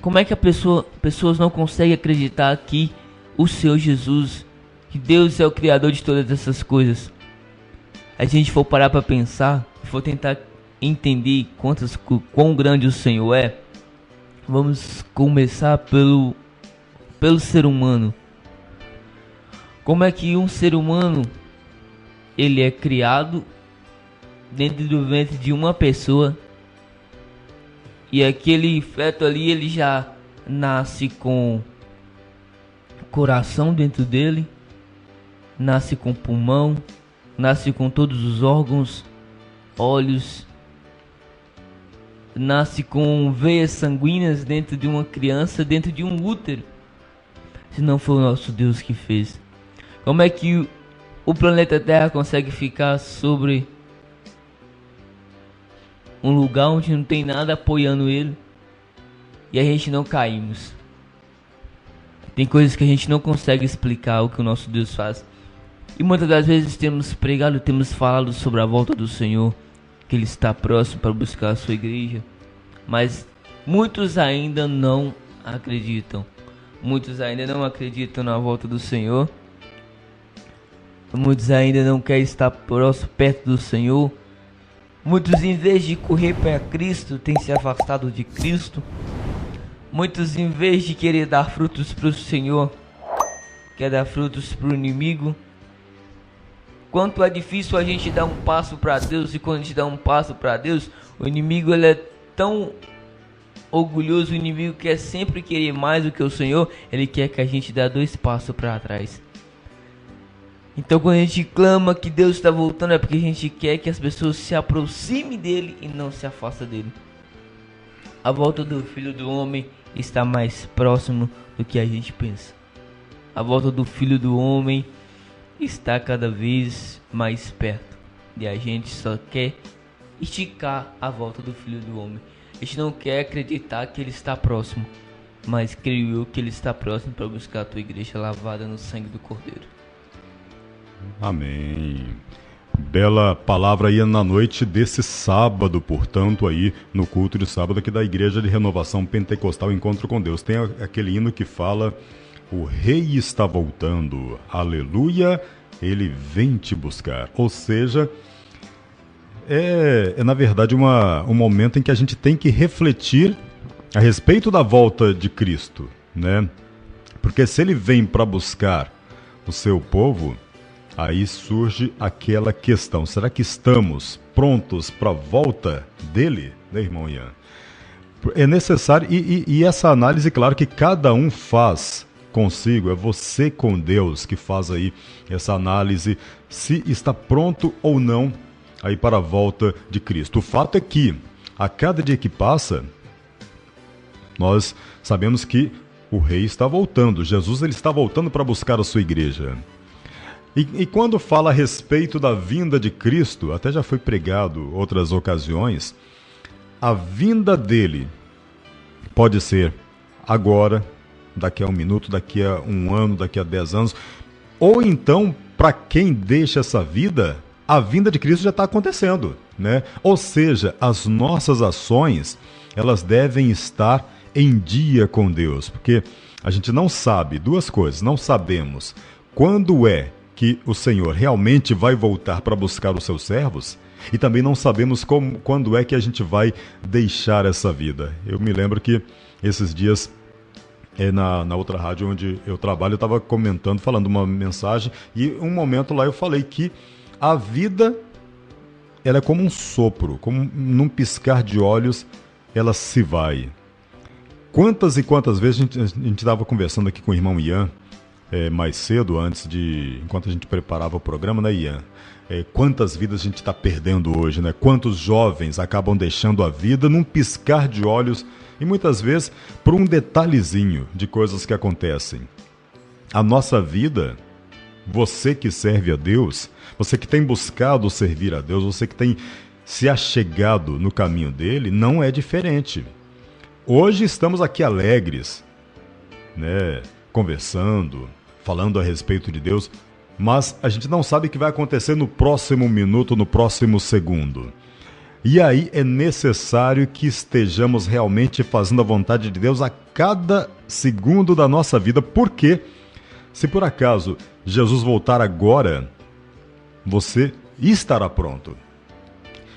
Como é que pessoas não conseguem acreditar que o Senhor Jesus, que Deus é o Criador de todas essas coisas? A gente for parar para pensar, for tentar entender quão grande o Senhor é, vamos começar pelo ser humano. Como é que um ser humano ele é criado dentro do ventre de uma pessoa e aquele feto ali ele já nasce com coração dentro dele, nasce com pulmão, nasce com todos os órgãos, olhos, nasce com veias sanguíneas dentro de uma criança, dentro de um útero. Se não for o nosso Deus que fez, como é que o planeta Terra consegue ficar sobre um lugar onde não tem nada apoiando ele e a gente não caímos? Tem coisas que a gente não consegue explicar o que o nosso Deus faz. E muitas das vezes temos pregado, temos falado sobre a volta do Senhor, que Ele está próximo para buscar a sua igreja, mas muitos ainda não acreditam. Muitos ainda não acreditam na volta do Senhor. Muitos ainda não querem estar próximo, perto do Senhor. Muitos, em vez de correr para Cristo, têm se afastado de Cristo. Muitos, em vez de querer dar frutos para o Senhor, querem dar frutos para o inimigo. Quanto é difícil a gente dar um passo para Deus, e quando a gente dá um passo para Deus, o inimigo ele é tão orgulhoso, o inimigo quer sempre querer mais do que o Senhor, ele quer que a gente dê 2 passos para trás. Então quando a gente clama que Deus está voltando, é porque a gente quer que as pessoas se aproximem dele e não se afastem dele. A volta do Filho do Homem está mais próximo do que a gente pensa. A volta do Filho do Homem está cada vez mais perto. E a gente só quer esticar a volta do Filho do Homem. A gente não quer acreditar que ele está próximo, mas creio eu que ele está próximo para buscar a tua igreja lavada no sangue do Cordeiro. Amém. Bela palavra aí na noite desse sábado, portanto, aí no culto de sábado aqui da Igreja de Renovação Pentecostal Encontro com Deus. Tem aquele hino que fala: o Rei está voltando, aleluia, ele vem te buscar. Ou seja, é na verdade um momento em que a gente tem que refletir a respeito da volta de Cristo, né? Porque se ele vem para buscar o seu povo, aí surge aquela questão: será que estamos prontos para a volta dele, né, irmão Ian? É necessário, e essa análise, claro que cada um faz consigo, é você com Deus que faz aí essa análise, se está pronto ou não aí para a volta de Cristo. O fato é que, a cada dia que passa, nós sabemos que o Rei está voltando, Jesus ele está voltando para buscar a sua igreja. E quando fala a respeito da vinda de Cristo, até já foi pregado outras ocasiões, a vinda dele pode ser agora, daqui a 1 minuto, daqui a 1 ano, daqui a 10 anos, ou então, para quem deixa essa vida, a vinda de Cristo já está acontecendo, né? Ou seja, as nossas ações, elas devem estar em dia com Deus, porque a gente não sabe 2 coisas, não sabemos quando é que o Senhor realmente vai voltar para buscar os seus servos, e também não sabemos quando é que a gente vai deixar essa vida. Eu me lembro que esses dias, na outra rádio onde eu trabalho, eu estava comentando, falando uma mensagem, e um momento lá eu falei que a vida, ela é como um sopro, como num piscar de olhos, ela se vai. Quantas e quantas vezes a gente estava conversando aqui com o irmão Ian, mais cedo, enquanto a gente preparava o programa, né, Ian? Quantas vidas a gente está perdendo hoje, né? Quantos jovens acabam deixando a vida num piscar de olhos, e muitas vezes por um detalhezinho de coisas que acontecem. A nossa vida, você que serve a Deus, você que tem buscado servir a Deus, você que tem se achegado no caminho dele, não é diferente. Hoje estamos aqui alegres, né? Conversando, falando a respeito de Deus, mas a gente não sabe o que vai acontecer no próximo minuto, no próximo segundo. E aí é necessário que estejamos realmente fazendo a vontade de Deus a cada segundo da nossa vida, porque se por acaso Jesus voltar agora, você estará pronto.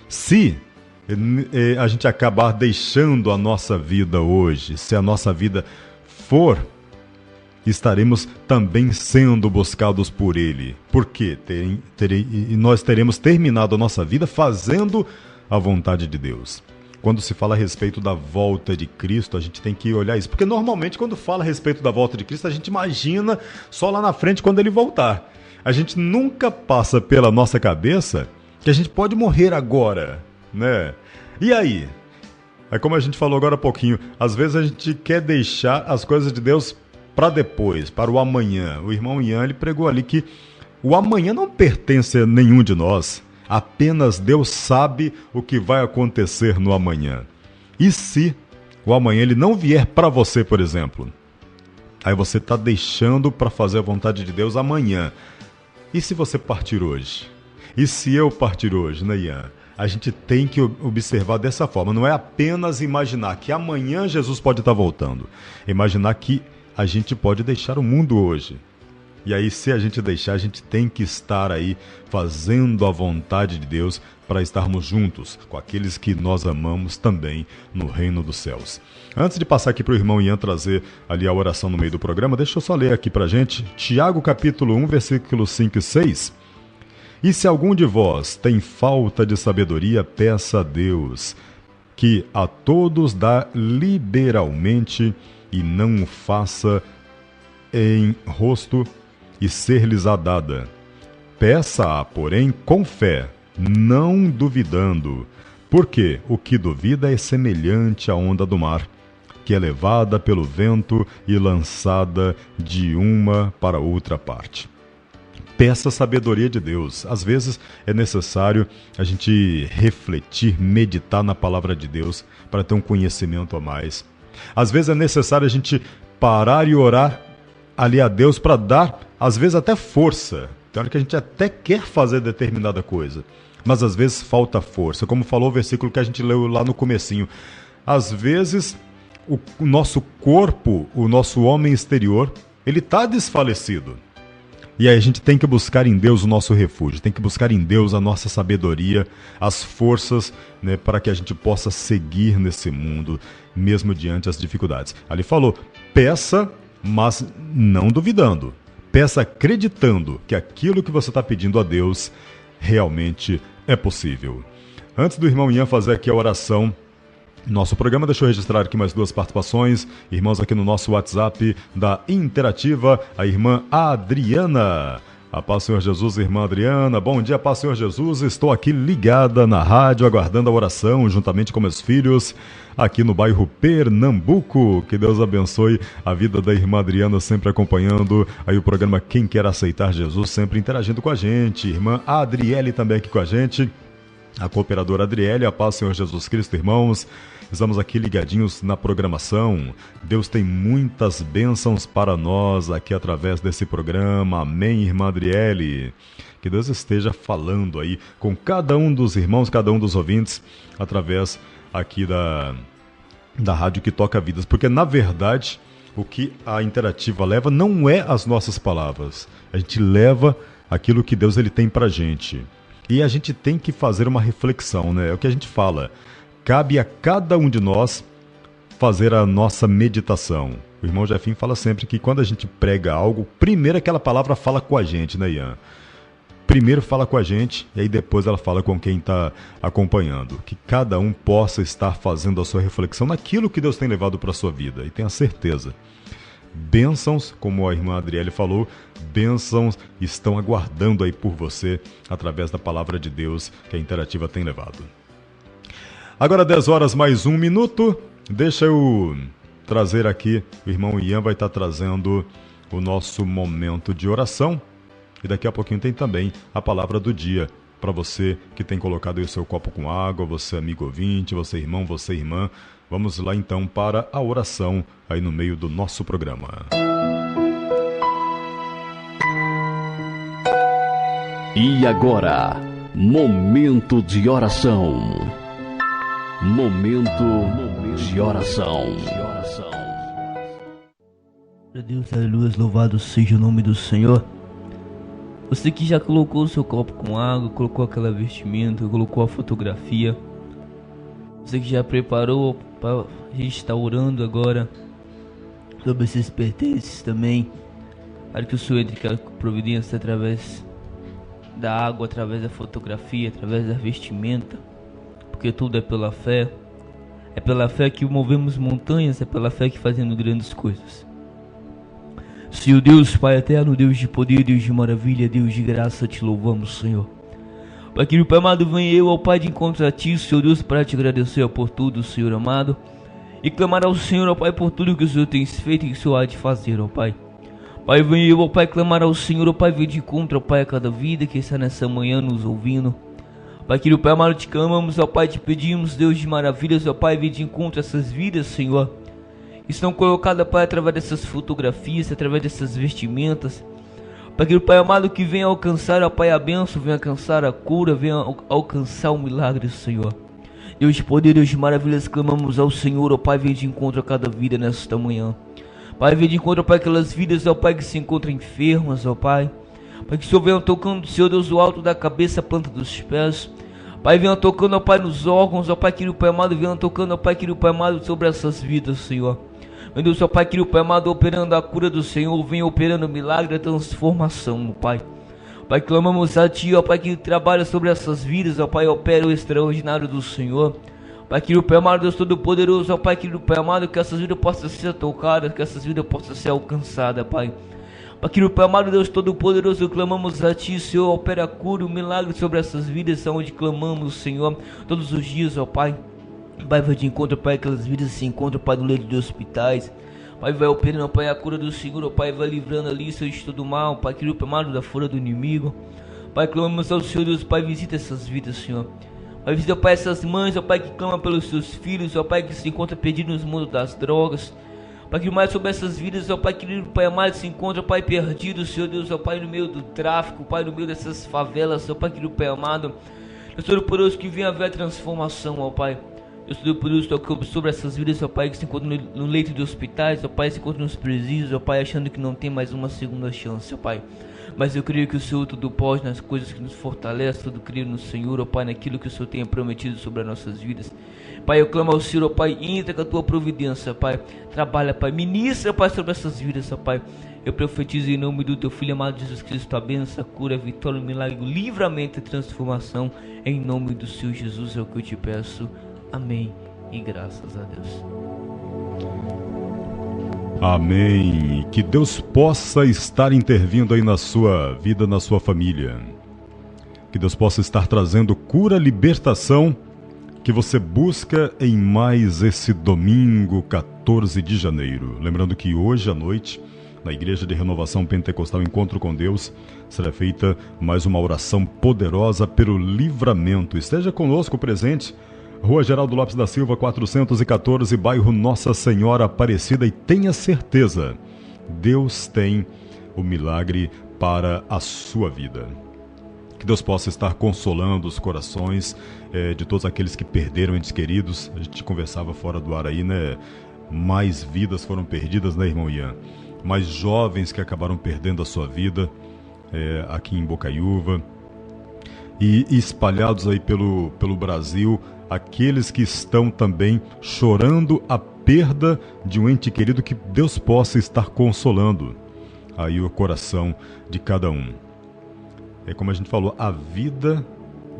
Se a gente acabar deixando a nossa vida hoje, se a nossa vida for, estaremos também sendo buscados por Ele. Porque nós teremos terminado a nossa vida fazendo a vontade de Deus. Quando se fala a respeito da volta de Cristo, a gente tem que olhar isso. Porque normalmente quando fala a respeito da volta de Cristo, a gente imagina só lá na frente quando Ele voltar. A gente nunca passa pela nossa cabeça que a gente pode morrer agora, né? E aí? É como a gente falou agora há pouquinho, às vezes a gente quer deixar as coisas de Deus para depois, para o amanhã. O irmão Ian, ele pregou ali que o amanhã não pertence a nenhum de nós. Apenas Deus sabe o que vai acontecer no amanhã. E se o amanhã ele não vier para você, por exemplo, aí você está deixando para fazer a vontade de Deus amanhã. E se você partir hoje? E se eu partir hoje, né, Ian? A gente tem que observar dessa forma. Não é apenas imaginar que amanhã Jesus pode estar voltando. Imaginar que a gente pode deixar o mundo hoje. E aí, se a gente deixar, a gente tem que estar aí fazendo a vontade de Deus para estarmos juntos com aqueles que nós amamos também no reino dos céus. Antes de passar aqui para o irmão Ian trazer ali a oração no meio do programa, deixa eu só ler aqui para a gente, Tiago capítulo 1, versículos 5 e 6. E se algum de vós tem falta de sabedoria, peça a Deus, que a todos dá liberalmente e não o faça em rosto e ser-lhes-á dada. Peça-a, porém, com fé, não duvidando, porque o que duvida é semelhante à onda do mar, que é levada pelo vento e lançada de uma para outra parte. Peça a sabedoria de Deus. Às vezes é necessário a gente refletir, meditar na palavra de Deus para ter um conhecimento a mais. Às vezes é necessário a gente parar e orar ali a Deus para dar, às vezes, até força. Tem hora que a gente até quer fazer determinada coisa, mas às vezes falta força. Como falou o versículo que a gente leu lá no comecinho. Às vezes o nosso corpo, o nosso homem exterior, ele está desfalecido. E aí a gente tem que buscar em Deus o nosso refúgio, tem que buscar em Deus a nossa sabedoria, as forças, né, para que a gente possa seguir nesse mundo, mesmo diante das dificuldades. Ali falou, peça, mas não duvidando. Peça acreditando que aquilo que você está pedindo a Deus realmente é possível. Antes do irmão Ian fazer aqui a oração, nosso programa, deixa eu registrar aqui mais duas participações. Irmãos aqui no nosso WhatsApp da Interativa, a irmã Adriana. A paz, Senhor Jesus, irmã Adriana. Bom dia, paz, Senhor Jesus. Estou aqui ligada na rádio, aguardando a oração, juntamente com meus filhos, aqui no bairro Pernambuco. Que Deus abençoe a vida da irmã Adriana, sempre acompanhando aí o programa Quem Quer Aceitar Jesus, sempre interagindo com a gente. Irmã Adriele também aqui com a gente. A cooperadora Adriele, a paz, Senhor Jesus Cristo, irmãos. Estamos aqui ligadinhos na programação. Deus tem muitas bênçãos para nós aqui através desse programa. Amém, irmã Adriele. Que Deus esteja falando aí com cada um dos irmãos, cada um dos ouvintes, através aqui da rádio que toca vidas. Porque, na verdade, o que a Interativa leva não é as nossas palavras. A gente leva aquilo que Deus ele tem pra gente. E a gente tem que fazer uma reflexão, né? É o que a gente fala. Cabe a cada um de nós fazer a nossa meditação. O irmão Jefim fala sempre que quando a gente prega algo, primeiro aquela palavra fala com a gente, né, Ian? Primeiro fala com a gente e aí depois ela fala com quem está acompanhando. Que cada um possa estar fazendo a sua reflexão naquilo que Deus tem levado para a sua vida. E tenha certeza. Bênçãos, como a irmã Adriele falou, bênçãos estão aguardando aí por você através da palavra de Deus que a Interativa tem levado. Agora 10 horas mais 1 minuto, deixa eu trazer aqui, o irmão Ian vai estar trazendo o nosso momento de oração e daqui a pouquinho tem também a palavra do dia para você que tem colocado aí o seu copo com água, você amigo ouvinte, você irmão, você irmã. Vamos lá então para a oração aí no meio do nosso programa. E agora, momento de oração. Momento de oração. Meu Deus, aleluia, louvado seja o nome do Senhor. Você que já colocou o seu copo com água, colocou aquela vestimenta, colocou a fotografia. Você que já preparou, a gente está orando agora sobre esses pertences também. Para que o Senhor entre com providência através da água, através da fotografia, através da vestimenta. Porque tudo é pela fé. É pela fé que movemos montanhas, é pela fé que fazemos grandes coisas. Senhor Deus, Pai eterno, Deus de poder, Deus de maravilha, Deus de graça, te louvamos, Senhor. Pai querido, Pai amado, vem eu ao Pai de encontro a Ti, Senhor Deus, para te agradecer por tudo, Senhor amado, e clamar ao Senhor, ó Pai, por tudo que o Senhor tem feito e que o Senhor há de fazer, ó Pai. Pai, vem eu, ó Pai, clamar ao Senhor, ó Pai, vir de encontro, ó Pai, a cada vida que está nessa manhã nos ouvindo. Pai querido, Pai amado, te clamamos, ó Pai, te pedimos, Deus de maravilhas, ó Pai, vir de encontro a essas vidas, Senhor. Estão colocadas, Pai, através dessas fotografias, através dessas vestimentas. Pai querido, Pai amado, que venha alcançar, ó Pai, a bênção, venha alcançar a cura, venha alcançar o milagre, Senhor. Deus de poder, Deus de maravilhas, clamamos ao Senhor, ó Pai, venha de encontro a cada vida nesta manhã. Pai, venha de encontro, ó Pai, aquelas vidas, ó Pai, que se encontram enfermas, ó Pai. Pai, que o Senhor venha tocando, Senhor Deus, do alto da cabeça, a planta dos pés. Pai, venha tocando, ó Pai, nos órgãos, ó Pai, querido Pai amado, venha tocando, ó Pai, querido Pai amado, sobre essas vidas, Senhor. Meu Deus, ó Pai, querido Pai amado, operando a cura do Senhor, vem operando o milagre, a transformação, ó Pai. Pai, clamamos a Ti, ó Pai, que trabalha sobre essas vidas, ó Pai, opera o extraordinário do Senhor. Pai, querido Pai amado, Deus Todo-Poderoso, ó Pai, querido Pai amado, que essas vidas possam ser tocadas, que essas vidas possam ser alcançadas, Pai. Pai, querido Pai amado, Deus Todo-Poderoso, clamamos a Ti, Senhor, opera a cura, o milagre sobre essas vidas, onde clamamos, Senhor, todos os dias, ó Pai. Pai, vai de encontro, Pai, aquelas vidas se encontram, Pai, no leito de hospitais. Pai, vai operando, Pai, a cura do Senhor, ó Pai, vai livrando ali, Senhor, de todo mal, Pai, querido Pai amado, da fúria do inimigo. Pai, clamamos ao Senhor, Deus, Pai, visita essas vidas, Senhor. Pai, visita, Pai, essas mães, ó Pai, que clamam pelos seus filhos, ó Pai, que se encontram perdidos no mundo das drogas. Pai, que mais sobre essas vidas, ó Pai, querido Pai amado, se encontra, Pai, perdido, Senhor Deus, ó Pai, no meio do tráfico, Pai, no meio dessas favelas, ó Pai, querido Pai amado. Deus Todo-Poderoso, que venha haver a transformação, ó Pai. Deus Todo-Poderoso, toca sobre essas vidas, ó Pai, que se encontram no leito de hospitais, ó Pai, se encontram nos presídios, ó Pai, achando que não tem mais uma segunda chance, ó Pai. Mas eu creio que o Senhor tudo pode, nas coisas que nos fortalece, tudo creio no Senhor, ó Pai, naquilo que o Senhor tem prometido sobre as nossas vidas. Pai, eu clamo ao Senhor, ó Pai, entra com a Tua providência, Pai. Trabalha, Pai, ministra, Pai, sobre essas vidas, ó Pai. Eu profetizo em nome do Teu Filho amado Jesus Cristo, a bênção, a cura, a vitória, o milagre, o livramento e transformação. Em nome do Senhor Jesus é o que eu te peço. Amém e graças a Deus. Amém. Que Deus possa estar intervindo aí na sua vida, na sua família. Que Deus possa estar trazendo cura, libertação, que você busca em mais esse domingo 14 de janeiro. Lembrando que hoje à noite, na Igreja de Renovação Pentecostal Encontro com Deus, será feita mais uma oração poderosa pelo livramento. Esteja conosco presente. Rua Geraldo Lopes da Silva, 414, bairro Nossa Senhora Aparecida, e tenha certeza, Deus tem o milagre para a sua vida. Que Deus possa estar consolando os corações de todos aqueles que perderam entes queridos. A gente conversava fora do ar aí, né? Mais vidas foram perdidas, né, irmão Ian? Mais jovens que acabaram perdendo a sua vida aqui em Bocaiúva. E espalhados aí pelo Brasil, aqueles que estão também chorando a perda de um ente querido, que Deus possa estar consolando aí o coração de cada um. É como a gente falou, a vida,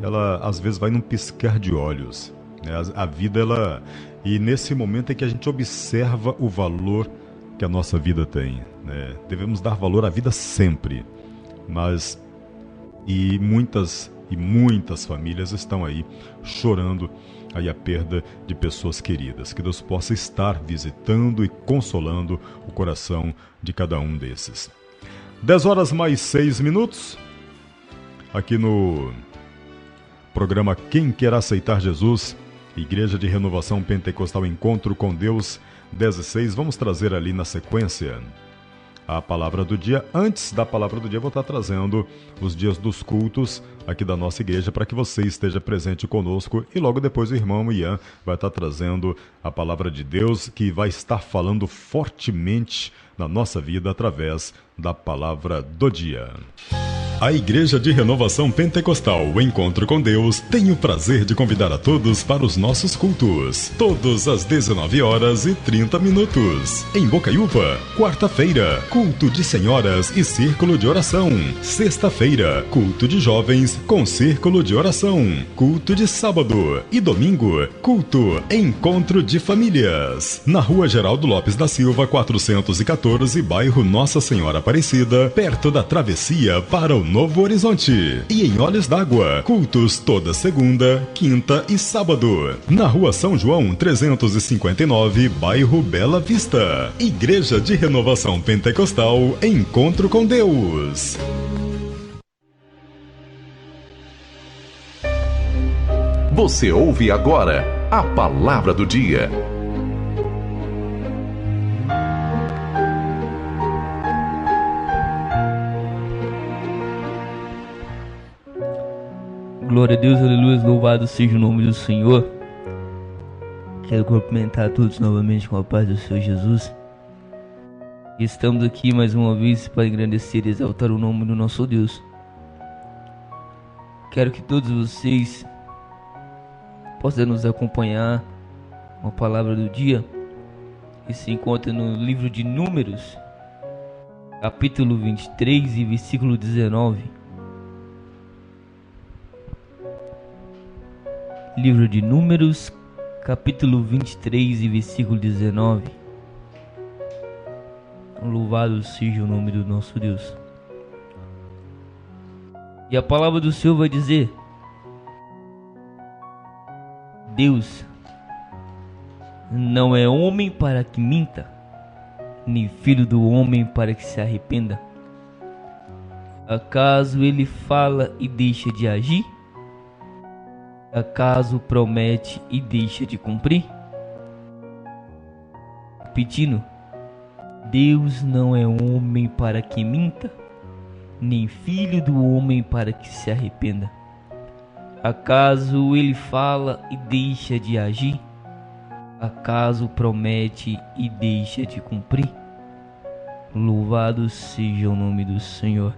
ela às vezes vai num piscar de olhos, né? A vida, ela... E nesse momento é que a gente observa o valor que a nossa vida tem, né? Devemos dar valor à vida sempre, mas... E muitas famílias estão aí chorando aí a perda de pessoas queridas. Que Deus possa estar visitando e consolando o coração de cada um desses. 10h mais 6, aqui no programa Quem Quer Aceitar Jesus, Igreja de Renovação Pentecostal Encontro com Deus, 10h06. Vamos trazer ali na sequência a palavra do dia. Antes da palavra do dia, eu vou estar trazendo os dias dos cultos aqui da nossa igreja para que você esteja presente conosco. E logo depois o irmão Ian vai estar trazendo a palavra de Deus, que vai estar falando fortemente na nossa vida através da palavra do dia. A Igreja de Renovação Pentecostal, o Encontro com Deus, tem o prazer de convidar a todos para os nossos cultos, todos às 19h30. Em Bocaiúva, quarta-feira, culto de senhoras e círculo de oração. Sexta-feira, culto de jovens com círculo de oração. Culto de sábado e domingo, culto Encontro de Famílias. Na Rua Geraldo Lopes da Silva, 414, bairro Nossa Senhora Aparecida, perto da travessia para o Novo Horizonte. E em Olhos d'Água, cultos toda segunda, quinta e sábado. Na Rua São João, 359, bairro Bela Vista. Igreja de Renovação Pentecostal, Encontro com Deus. Você ouve agora a palavra do dia. Glória a Deus, aleluia, louvado seja o nome do Senhor. Quero cumprimentar a todos novamente com a paz do Senhor Jesus. Estamos aqui mais uma vez para engrandecer e exaltar o nome do nosso Deus. Quero que todos vocês possam nos acompanhar com a palavra do dia, que se encontra no livro de Números, capítulo 23 e versículo 19. Livro de Números, capítulo 23 e versículo 19. Louvado seja o nome do nosso Deus. E a palavra do Senhor vai dizer: Deus não é homem para que minta, nem filho do homem para que se arrependa. Acaso ele fala e deixa de agir? Acaso promete e deixa de cumprir? Repetindo: Deus não é homem para que minta, nem filho do homem para que se arrependa. Acaso ele fala e deixa de agir? Acaso promete e deixa de cumprir? Louvado seja o nome do Senhor.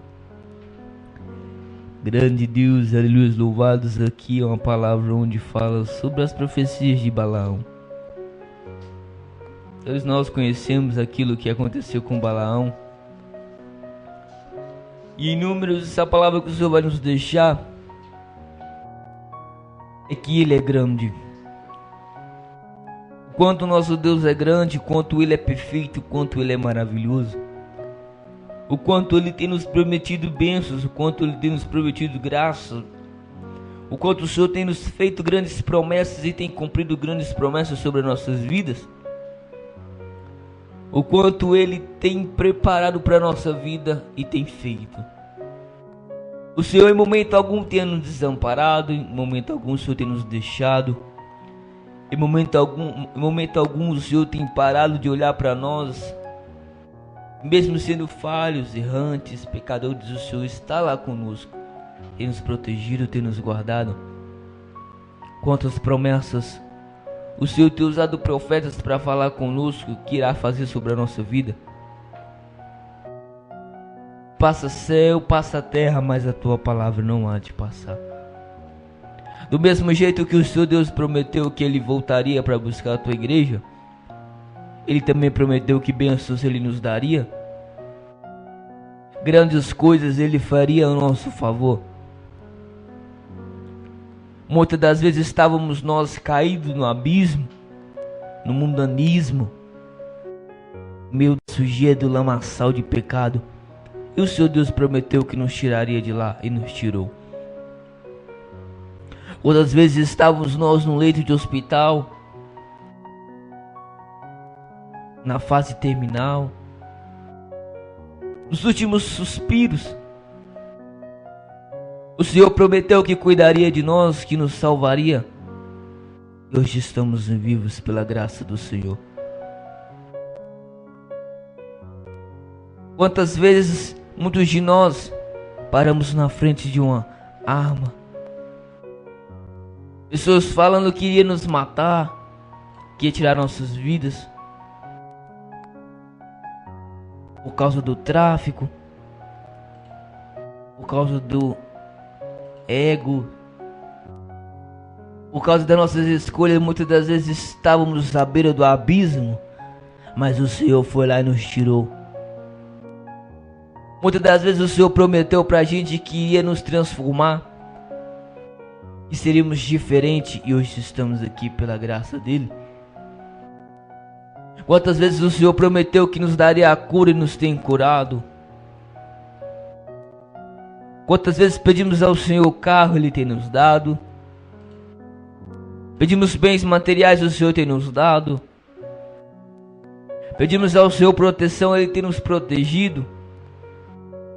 Grande Deus, aleluia, louvados. Aqui é uma palavra onde fala sobre as profecias de Balaão. Todos nós conhecemos aquilo que aconteceu com Balaão. E em Números, essa palavra que o Senhor vai nos deixar é que Ele é grande. Quanto o nosso Deus é grande, quanto Ele é perfeito, quanto Ele é maravilhoso. O quanto Ele tem nos prometido bênçãos, o quanto Ele tem nos prometido graça, o quanto o Senhor tem nos feito grandes promessas e tem cumprido grandes promessas sobre as nossas vidas, o quanto Ele tem preparado para a nossa vida e tem feito. O Senhor em momento algum tem nos desamparado, em momento algum o Senhor tem nos deixado, em momento algum o Senhor tem parado de olhar para nós. Mesmo sendo falhos, errantes, pecadores, o Senhor está lá conosco. Tem nos protegido, tem nos guardado. Quantas promessas o Senhor tem usado profetas para falar conosco o que irá fazer sobre a nossa vida. Passa céu, passa terra, mas a tua palavra não há de passar. Do mesmo jeito que o Senhor Deus prometeu que Ele voltaria para buscar a tua igreja, Ele também prometeu que bênçãos Ele nos daria. Grandes coisas Ele faria ao nosso favor. Muitas das vezes estávamos nós caídos no abismo, no mundanismo, meio de sujeira do lamaçal de pecado. E o Senhor Deus prometeu que nos tiraria de lá e nos tirou. Outras vezes estávamos nós num leito de hospital, na fase terminal, nos últimos suspiros. O Senhor prometeu que cuidaria de nós, que nos salvaria. E hoje estamos vivos pela graça do Senhor. Quantas vezes muitos de nós paramos na frente de uma arma, pessoas falando que iria nos matar, que ia tirar nossas vidas, por causa do tráfico, por causa do ego, por causa das nossas escolhas. Muitas das vezes estávamos à beira do abismo, mas o Senhor foi lá e nos tirou. Muitas das vezes o Senhor prometeu pra gente que iria nos transformar, que seríamos diferentes, e hoje estamos aqui pela graça dele. Quantas vezes o Senhor prometeu que nos daria a cura e nos tem curado? Quantas vezes pedimos ao Senhor o carro, Ele tem nos dado. Pedimos bens materiais, o Senhor tem nos dado. Pedimos ao Senhor proteção, Ele tem nos protegido.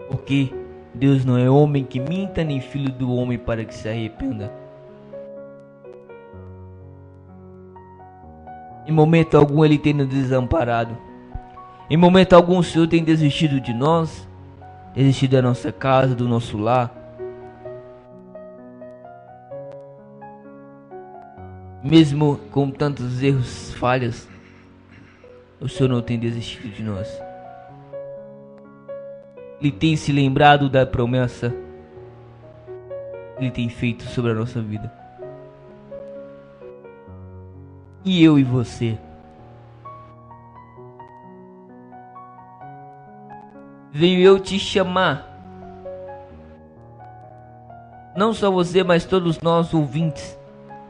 Porque Deus não é homem que minta, nem filho do homem para que se arrependa. Em momento algum Ele tem nos desamparado. Em momento algum o Senhor tem desistido de nós, desistido da nossa casa, do nosso lar. Mesmo com tantos erros, falhas, o Senhor não tem desistido de nós. Ele tem se lembrado da promessa que Ele tem feito sobre a nossa vida. E eu e você, venho eu te chamar, não só você, mas todos nós ouvintes,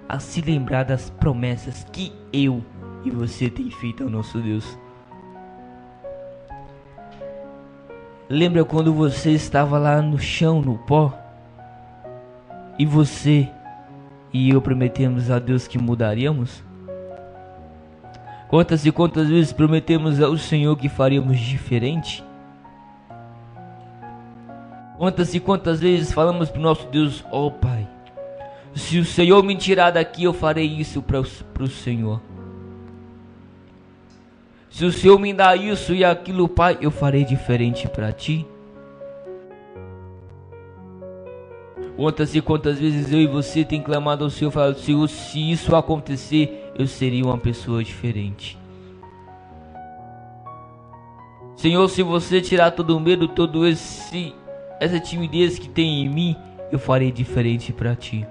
a se lembrar das promessas que eu e você tem feito ao nosso Deus. Lembra quando você estava lá no chão, no pó, e você e eu prometemos a Deus que mudaríamos? Quantas e quantas vezes prometemos ao Senhor que faríamos diferente? Quantas e quantas vezes falamos para o nosso Deus: ó Pai, se o Senhor me tirar daqui, eu farei isso para o Senhor. Se o Senhor me dá isso e aquilo, Pai, eu farei diferente para Ti. Quantas e quantas vezes eu e você tem clamado ao Senhor, falando: Senhor, se isso acontecer, eu seria uma pessoa diferente. Senhor, se você tirar todo o medo, todo essa timidez que tem em mim, eu farei diferente para Ti.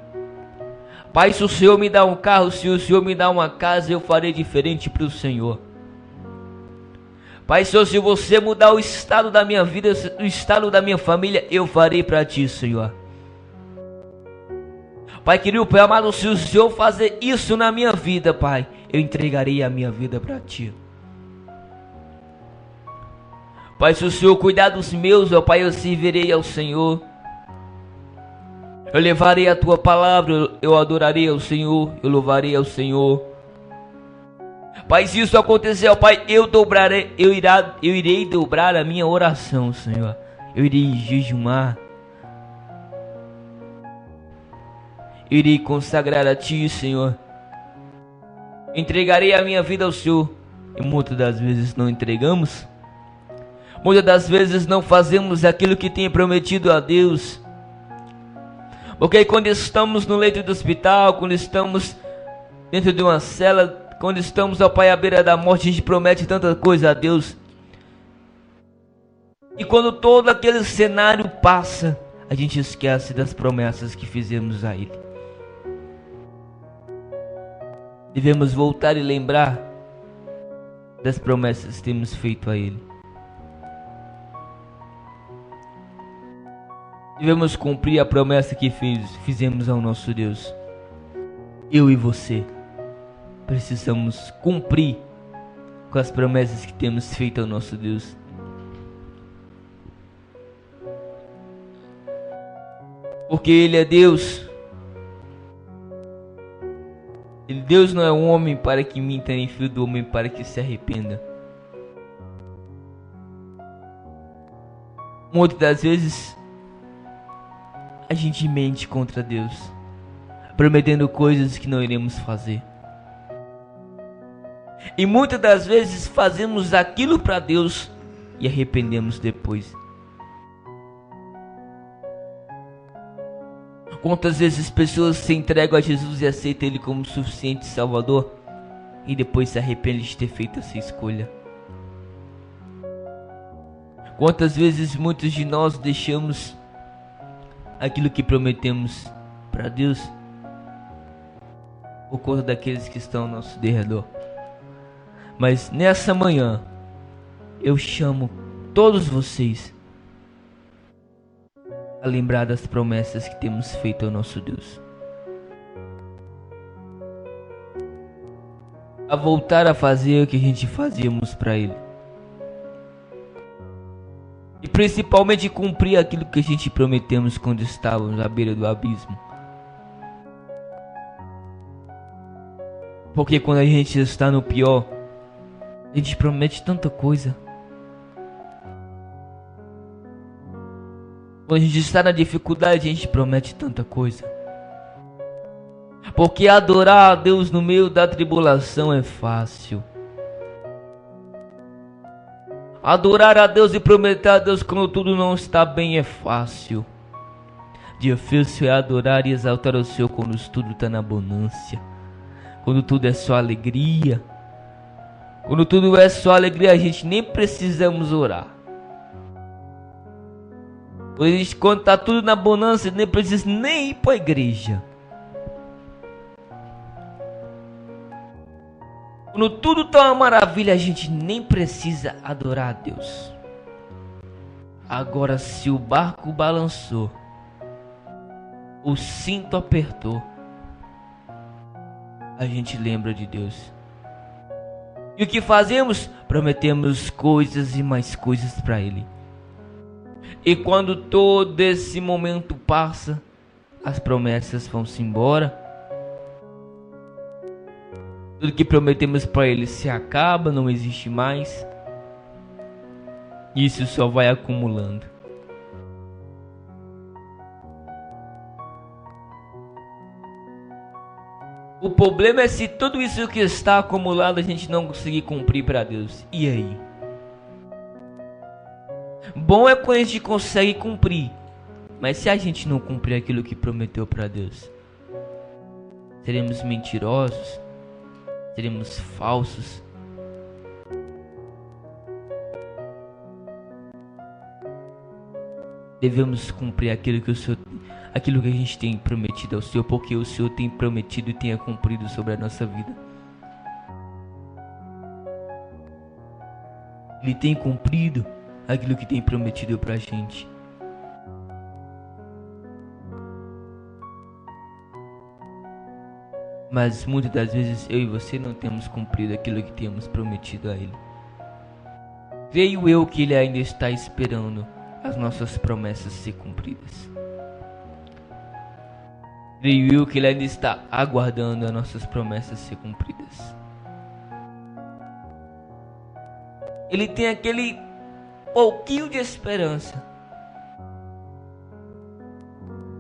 Pai, se o Senhor me dá um carro, se o Senhor me dá uma casa, eu farei diferente para o Senhor. Pai, Senhor, se você mudar o estado da minha vida, o estado da minha família, eu farei para Ti, Senhor. Pai querido, Pai amado, se o Senhor fazer isso na minha vida, Pai, eu entregarei a minha vida para Ti. Pai, se o Senhor cuidar dos meus, ó Pai, eu servirei ao Senhor. Eu levarei a Tua palavra, eu adorarei ao Senhor, eu louvarei ao Senhor. Pai, se isso acontecer, ó Pai, eu irei dobrar a minha oração, Senhor. Eu irei jejumar. Eu irei consagrar a Ti, Senhor. Entregarei a minha vida ao Senhor. E muitas das vezes não entregamos. Muitas das vezes não fazemos aquilo que tem prometido a Deus. Porque quando estamos no leito do hospital, quando estamos dentro de uma cela, quando estamos, ó Pai, à beira da morte, a gente promete tanta coisa a Deus. E quando todo aquele cenário passa, a gente esquece das promessas que fizemos a Ele. Devemos voltar e lembrar das promessas que temos feito a Ele. Devemos cumprir a promessa que fizemos ao nosso Deus. Eu e você precisamos cumprir com as promessas que temos feito ao nosso Deus. Porque Ele é Deus. Deus não é um homem para que minta, nem filho do homem para que se arrependa. Muitas das vezes a gente mente contra Deus, prometendo coisas que não iremos fazer. E muitas das vezes fazemos aquilo para Deus e arrependemos depois. Quantas vezes pessoas se entregam a Jesus e aceitam Ele como suficiente Salvador e depois se arrependem de ter feito essa escolha? Quantas vezes muitos de nós deixamos aquilo que prometemos para Deus por conta daqueles que estão ao nosso derredor? Mas nessa manhã eu chamo todos vocês a lembrar das promessas que temos feito ao nosso Deus, a voltar a fazer o que a gente fazíamos para Ele, e principalmente cumprir aquilo que a gente prometemos quando estávamos à beira do abismo. Porque quando a gente está no pior, a gente promete tanta coisa. Quando a gente está na dificuldade, a gente promete tanta coisa. Porque adorar a Deus no meio da tribulação é fácil. Adorar a Deus e prometer a Deus quando tudo não está bem é fácil. Difícil é adorar e exaltar o Senhor quando tudo está na bonança. Quando tudo é só alegria. Quando tudo é só alegria, a gente nem precisamos orar. Quando está tudo na bonança, nem precisa nem ir para a igreja. Quando tudo está uma maravilha, a gente nem precisa adorar a Deus. Agora, se o barco balançou, o cinto apertou, a gente lembra de Deus. E o que fazemos? Prometemos coisas e mais coisas para Ele. E quando todo esse momento passa, as promessas vão-se embora. Tudo que prometemos para Ele se acaba, não existe mais. Isso só vai acumulando. O problema é se tudo isso que está acumulado a gente não conseguir cumprir para Deus. E aí? Bom é quando a gente consegue cumprir, mas se a gente não cumprir aquilo que prometeu para Deus, seremos mentirosos, seremos falsos. Devemos cumprir aquilo que a gente tem prometido ao Senhor, porque o Senhor tem prometido e tem cumprido sobre a nossa vida. Ele tem cumprido aquilo que tem prometido pra gente. Mas muitas das vezes eu e você não temos cumprido aquilo que temos prometido a Ele. Creio eu que Ele ainda está esperando as nossas promessas ser cumpridas. Creio eu que Ele ainda está aguardando as nossas promessas ser cumpridas. Ele tem aquele pouquinho de esperança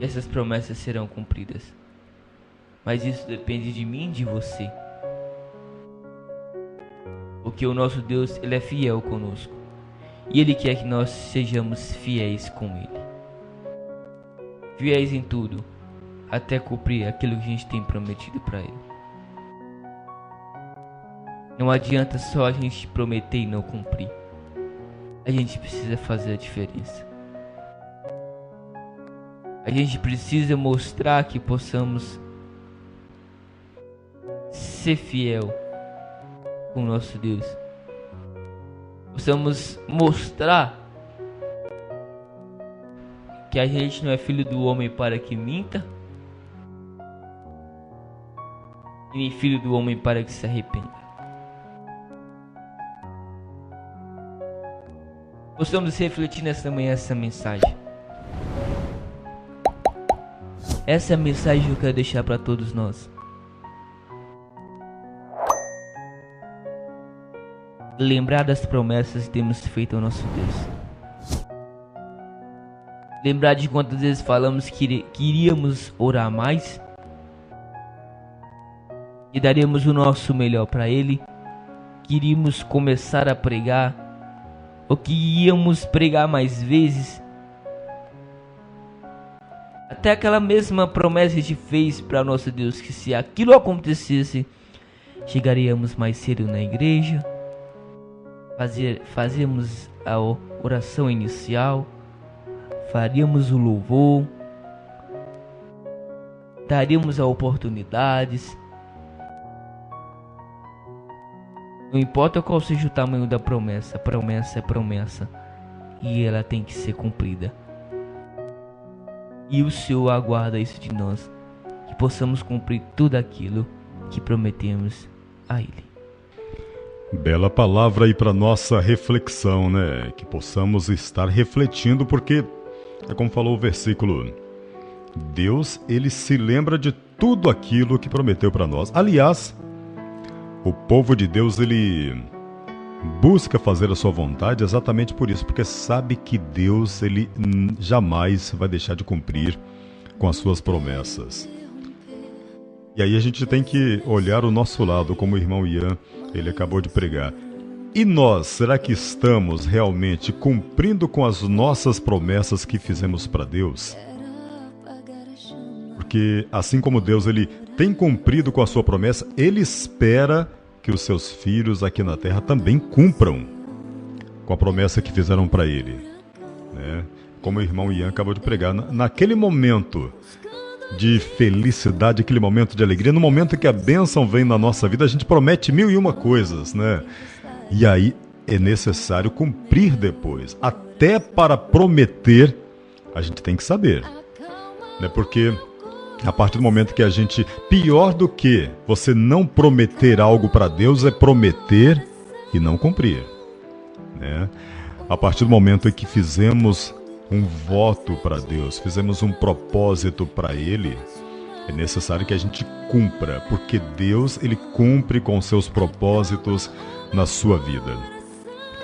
e essas promessas serão cumpridas. Mas isso depende de mim e de você. Porque o nosso Deus, Ele é fiel conosco. E Ele quer que nós sejamos fiéis com Ele. Fiéis em tudo, até cumprir aquilo que a gente tem prometido para Ele. Não adianta só a gente prometer e não cumprir. A gente precisa fazer a diferença. A gente precisa mostrar que possamos ser fiel com o nosso Deus. Possamos mostrar que a gente não é filho do homem para que minta, e nem filho do homem para que se arrependa. Possamos refletir nessa manhã essa mensagem. Essa é a mensagem que eu quero deixar para todos nós. Lembrar das promessas que temos feito ao nosso Deus. Lembrar de quantas vezes falamos que iríamos orar mais e daríamos o nosso melhor para Ele. Que iríamos começar a pregar ou que íamos pregar mais vezes. Até aquela mesma promessa que a gente fez para nosso Deus, que se aquilo acontecesse, chegaríamos mais cedo na igreja, fazíamos a oração inicial, faríamos o louvor, daríamos as oportunidades. Não importa qual seja o tamanho da promessa, a promessa é promessa e ela tem que ser cumprida. E o Senhor aguarda isso de nós, que possamos cumprir tudo aquilo que prometemos a Ele. Bela palavra aí para nossa reflexão, né? Que possamos estar refletindo, porque é como falou o versículo: Deus, Ele se lembra de tudo aquilo que prometeu para nós. Aliás, o povo de Deus, ele busca fazer a sua vontade exatamente por isso, porque sabe que Deus, ele jamais vai deixar de cumprir com as suas promessas. E aí a gente tem que olhar o nosso lado, como o irmão Ian, ele acabou de pregar. E nós, será que estamos realmente cumprindo com as nossas promessas que fizemos para Deus? Porque assim como Deus, ele tem cumprido com a sua promessa, ele espera que os seus filhos aqui na terra também cumpram com a promessa que fizeram para ele, né? Como o irmão Ian acabou de pregar, naquele momento de felicidade, aquele momento de alegria, no momento que a bênção vem na nossa vida, a gente promete 1001 coisas, né? E aí é necessário cumprir depois. Até para prometer, a gente tem que saber, né? Porque a partir do momento que a gente... Pior do que você não prometer algo para Deus é prometer e não cumprir, né? A partir do momento em que fizemos um voto para Deus, fizemos um propósito para Ele, é necessário que a gente cumpra, porque Deus, Ele cumpre com seus propósitos na sua vida.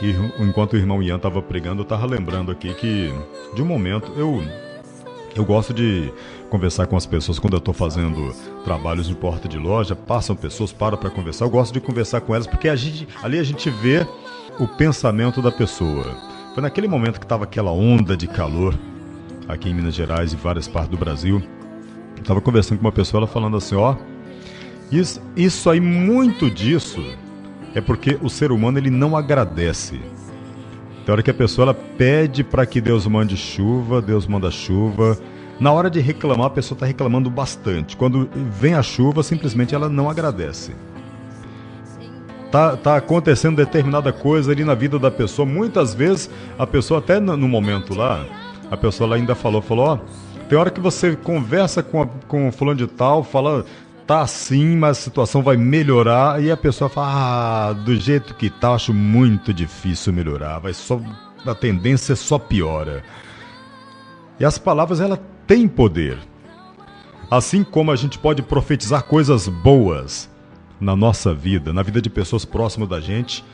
E enquanto o irmão Ian estava pregando, eu estava lembrando aqui que, de um momento, eu gosto de conversar com as pessoas quando eu estou fazendo trabalhos em porta de loja, passam pessoas, para conversar, eu gosto de conversar com elas, porque ali a gente vê o pensamento da pessoa. Foi naquele momento que estava aquela onda de calor aqui em Minas Gerais e várias partes do Brasil, eu estava conversando com uma pessoa, ela falando assim, isso aí, muito disso é porque o ser humano, ele não agradece. Tem hora que a pessoa, ela pede para que Deus mande chuva, Deus manda chuva. Na hora de reclamar, a pessoa está reclamando bastante. Quando vem a chuva, simplesmente ela não agradece. Tá acontecendo determinada coisa ali na vida da pessoa. Muitas vezes, a pessoa até no momento lá, a pessoa lá ainda falou, tem hora que você conversa com fulano de tal, fala, tá assim, mas a situação vai melhorar, e a pessoa fala, do jeito que tá, acho muito difícil melhorar, a tendência só piora. E as palavras, ela tem poder. Assim como a gente pode profetizar coisas boas na nossa vida, na vida de pessoas próximas da gente,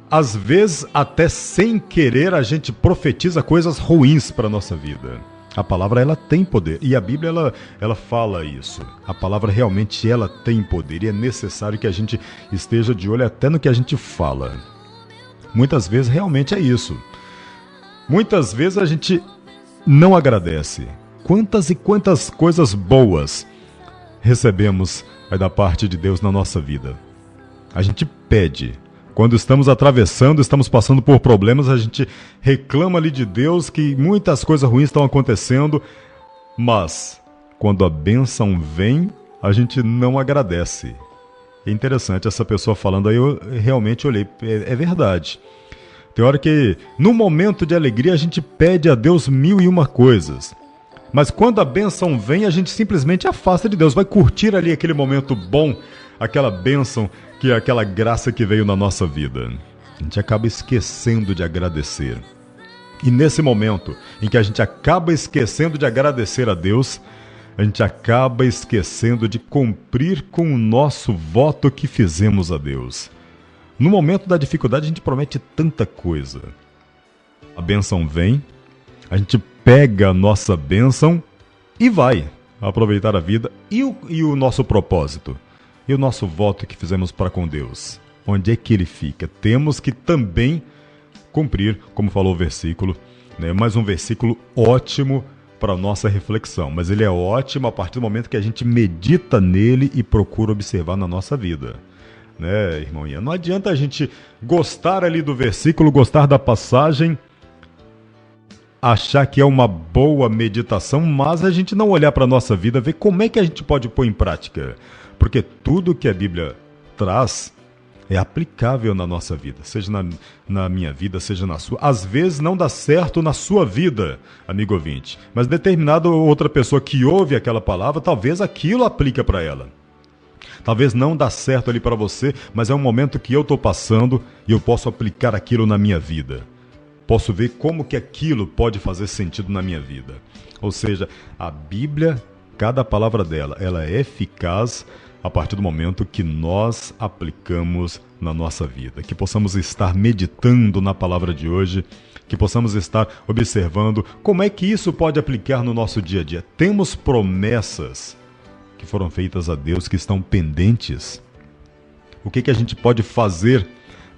às vezes até sem querer a gente profetiza coisas ruins para a nossa vida. A palavra, ela tem poder, e a Bíblia, ela fala isso. A palavra realmente, ela tem poder, e é necessário que a gente esteja de olho até no que a gente fala. Muitas vezes realmente é isso. Muitas vezes a gente não agradece. Quantas e quantas coisas boas recebemos aí da parte de Deus na nossa vida. A gente pede. Quando estamos atravessando, estamos passando por problemas, a gente reclama ali de Deus que muitas coisas ruins estão acontecendo, mas quando a bênção vem, a gente não agradece. É interessante essa pessoa falando aí, eu realmente olhei, é verdade. Tem hora que, no momento de alegria, a gente pede a Deus 1001 coisas. Mas quando a bênção vem, a gente simplesmente afasta de Deus. Vai curtir ali aquele momento bom, aquela bênção, que é aquela graça que veio na nossa vida. A gente acaba esquecendo de agradecer. E nesse momento em que a gente acaba esquecendo de agradecer a Deus, a gente acaba esquecendo de cumprir com o nosso voto que fizemos a Deus. No momento da dificuldade, a gente promete tanta coisa. A bênção vem, a gente pega a nossa bênção e vai aproveitar a vida. E o nosso propósito? E o nosso voto que fizemos para com Deus? Onde é que ele fica? Temos que também cumprir, como falou o versículo, né? Mais um versículo ótimo para a nossa reflexão, mas ele é ótimo a partir do momento que a gente medita nele e procura observar na nossa vida, né, irmão Ian? Não adianta a gente gostar ali do versículo, gostar da passagem, achar que é uma boa meditação, mas a gente não olhar para a nossa vida, ver como é que a gente pode pôr em prática, porque tudo que a Bíblia traz é aplicável na nossa vida, seja na minha vida, seja na sua. Às vezes não dá certo na sua vida, amigo ouvinte, mas determinada outra pessoa que ouve aquela palavra, talvez aquilo aplica para ela. Talvez não dá certo ali para você, mas é um momento que eu estou passando e eu posso aplicar aquilo na minha vida. Posso ver como que aquilo pode fazer sentido na minha vida. Ou seja, a Bíblia, cada palavra dela, ela é eficaz a partir do momento que nós aplicamos na nossa vida. Que possamos estar meditando na palavra de hoje, que possamos estar observando como é que isso pode aplicar no nosso dia a dia. Temos promessas que foram feitas a Deus que estão pendentes. O que a gente pode fazer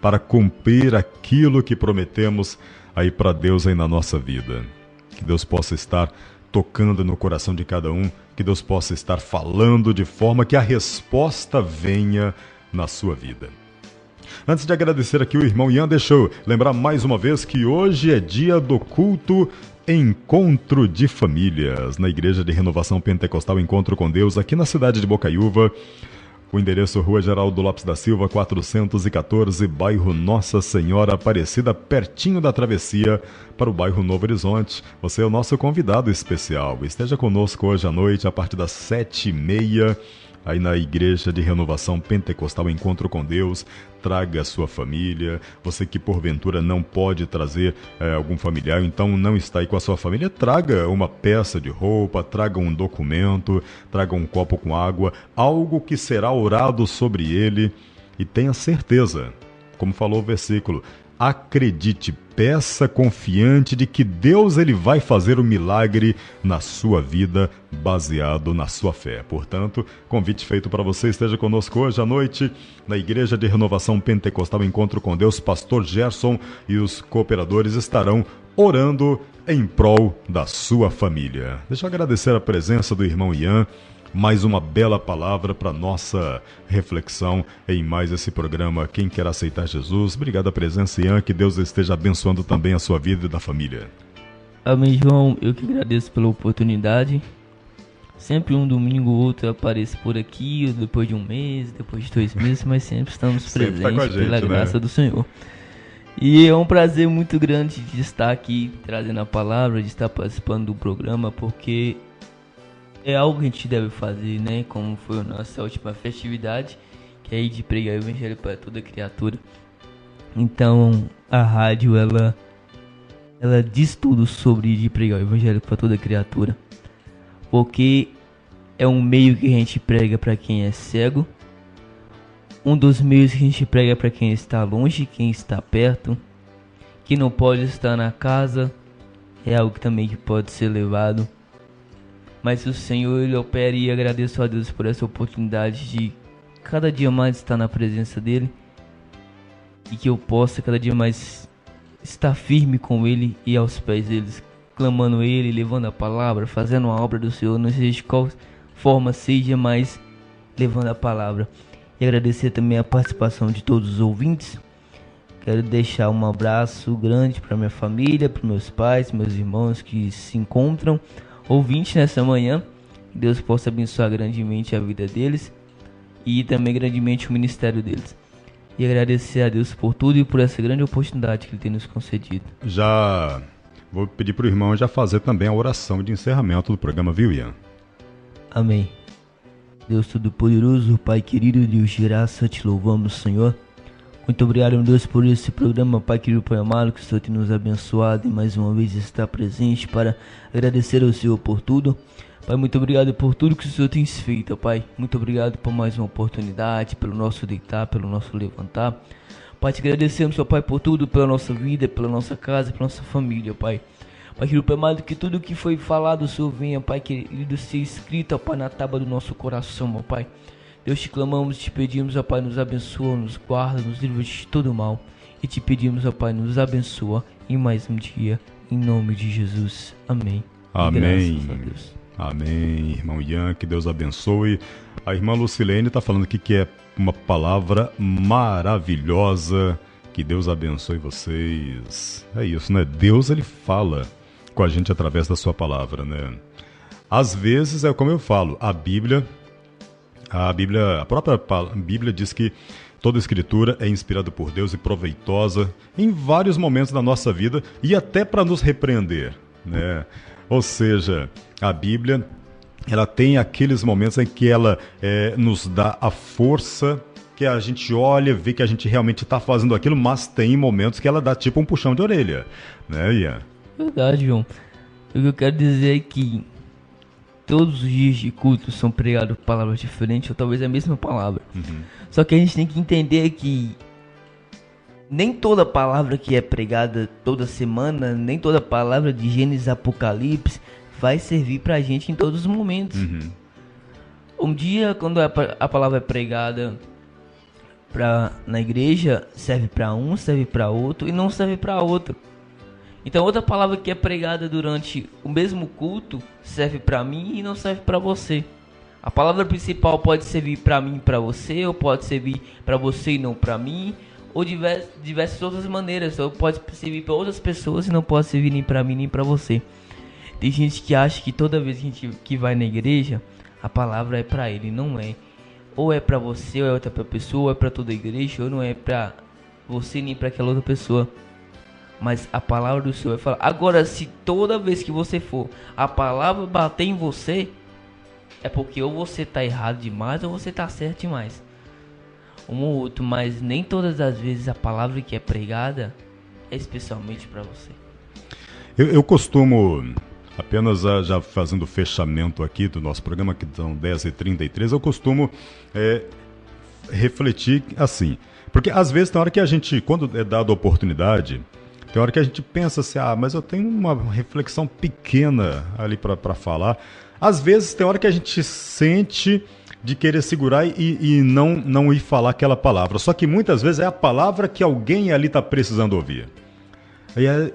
para cumprir aquilo que prometemos aí para Deus aí na nossa vida? Que Deus possa estar tocando no coração de cada um, que Deus possa estar falando de forma que a resposta venha na sua vida. Antes de agradecer aqui o irmão Ian, deixa eu lembrar mais uma vez que hoje é dia do culto Encontro de Famílias, na Igreja de Renovação Pentecostal Encontro com Deus, aqui na cidade de Bocaiúva. O endereço Rua Geraldo Lopes da Silva, 414, bairro Nossa Senhora Aparecida, pertinho da travessia para o bairro Novo Horizonte. Você é o nosso convidado especial. Esteja conosco hoje à noite, a partir das 7h30, aí na Igreja de Renovação Pentecostal Encontro com Deus. Traga a sua família. Você que porventura não pode trazer algum familiar, então não está aí com a sua família, traga uma peça de roupa, traga um documento, traga um copo com água, algo que será orado sobre ele, e tenha certeza, como falou o versículo, acredite, peça confiante de que Deus ele vai fazer um milagre na sua vida baseado na sua fé. Portanto, convite feito para você, esteja conosco hoje à noite na Igreja de Renovação Pentecostal Encontro com Deus. Pastor Gerson e os cooperadores estarão orando em prol da sua família. Deixa eu agradecer a presença do irmão Ian. Mais uma bela palavra para nossa reflexão em mais esse programa Quem Quer Aceitar Jesus. Obrigado a presença, Ian, que Deus esteja abençoando também a sua vida e da família. Amém, João. Eu que agradeço pela oportunidade. Sempre um domingo ou outro eu apareço por aqui, depois de um mês, depois de 2 meses, mas sempre estamos presentes tá gente, pela graça do Senhor. E é um prazer muito grande de estar aqui trazendo a palavra, de estar participando do programa, porque é algo que a gente deve fazer, né? Como foi a nossa última festividade, que é ir de pregar o evangelho para toda criatura. Então, a rádio, ela diz tudo sobre ir de pregar o evangelho para toda criatura. Porque é um meio que a gente prega para quem é cego. Um dos meios que a gente prega para quem está longe, quem está perto. Que não pode estar na casa, é algo também que pode ser levado. Mas o Senhor, Ele opera, e agradeço a Deus por essa oportunidade de cada dia mais estar na presença dEle. E que eu possa cada dia mais estar firme com Ele e aos pés deles, clamando Ele, levando a palavra, fazendo a obra do Senhor, não seja de qual forma seja, mas levando a palavra. E agradecer também a participação de todos os ouvintes. Quero deixar um abraço grande para minha família, para meus pais, meus irmãos que se encontram ouvintes nessa manhã. Que Deus possa abençoar grandemente a vida deles e também grandemente o ministério deles. E agradecer a Deus por tudo e por essa grande oportunidade que Ele tem nos concedido. Já vou pedir para o irmão já fazer também a oração de encerramento do programa, viu, Ian? Amém. Deus Todo-Poderoso, Pai querido, Deus de graça, te louvamos, Senhor. Muito obrigado, meu Deus, por esse programa, Pai querido, Pai amado, que o Senhor tem nos abençoado e mais uma vez está presente para agradecer ao Senhor por tudo. Pai, muito obrigado por tudo que o Senhor tem feito, Pai. Muito obrigado por mais uma oportunidade, pelo nosso deitar, pelo nosso levantar. Pai, te agradecemos, Pai, por tudo, pela nossa vida, pela nossa casa, pela nossa família, Pai. Pai querido, Pai amado, que tudo que foi falado, o Senhor venha, Pai querido, ser escrito, Pai, na tábua do nosso coração, Pai. Deus, te clamamos, te pedimos, Pai, nos abençoa, nos guarda, nos livra de todo mal. E te pedimos, ó Pai, nos abençoa em mais um dia, em nome de Jesus. Amém. Amém. Graças a Deus. Amém, irmão Ian, que Deus abençoe. A irmã Lucilene está falando aqui que é uma palavra maravilhosa. Que Deus abençoe vocês. É isso, né? Deus, ele fala com a gente através da sua palavra, né? Às vezes, é como eu falo, a própria Bíblia diz que toda escritura é inspirada por Deus e proveitosa em vários momentos da nossa vida e até para nos repreender, né? Ou seja, a Bíblia, ela tem aqueles momentos em que ela nos dá a força, que a gente olha, vê que a gente realmente está fazendo aquilo, mas tem momentos que ela dá tipo um puxão de orelha, né, Ian? Verdade, João. O que eu quero dizer é que todos os dias de culto são pregados palavras diferentes, ou talvez a mesma palavra. Só que a gente tem que entender que nem toda palavra que é pregada toda semana, nem toda palavra de Gênesis, Apocalipse vai servir pra gente em todos os momentos. Um dia, quando a palavra é pregada na igreja, serve pra um, serve pra outro e não serve pra outro. Então outra palavra que é pregada durante o mesmo culto serve pra mim e não serve pra você. A palavra principal pode servir pra mim e pra você, ou pode servir pra você e não pra mim, ou diversas outras maneiras, ou pode servir pra outras pessoas e não pode servir nem pra mim nem pra você. Tem gente que acha que toda vez que vai na igreja, a palavra é pra ele, não é. Ou é pra você, ou é outra pessoa, ou é pra toda a igreja, ou não é pra você nem pra aquela outra pessoa. Mas a palavra do Senhor vai falar. Agora, se toda vez que você for, a palavra bater em você, é porque ou você tá errado demais, ou você tá certo demais. Um ou outro, mas nem todas as vezes a palavra que é pregada é especialmente para você. Eu costumo, apenas já fazendo o fechamento aqui do nosso programa, que são 10h33, eu costumo refletir assim. Porque às vezes, na hora que a gente, quando é dada a oportunidade, tem hora que a gente pensa assim, mas eu tenho uma reflexão pequena ali para falar. Às vezes tem hora que a gente sente de querer segurar e não ir falar aquela palavra. Só que muitas vezes é a palavra que alguém ali está precisando ouvir.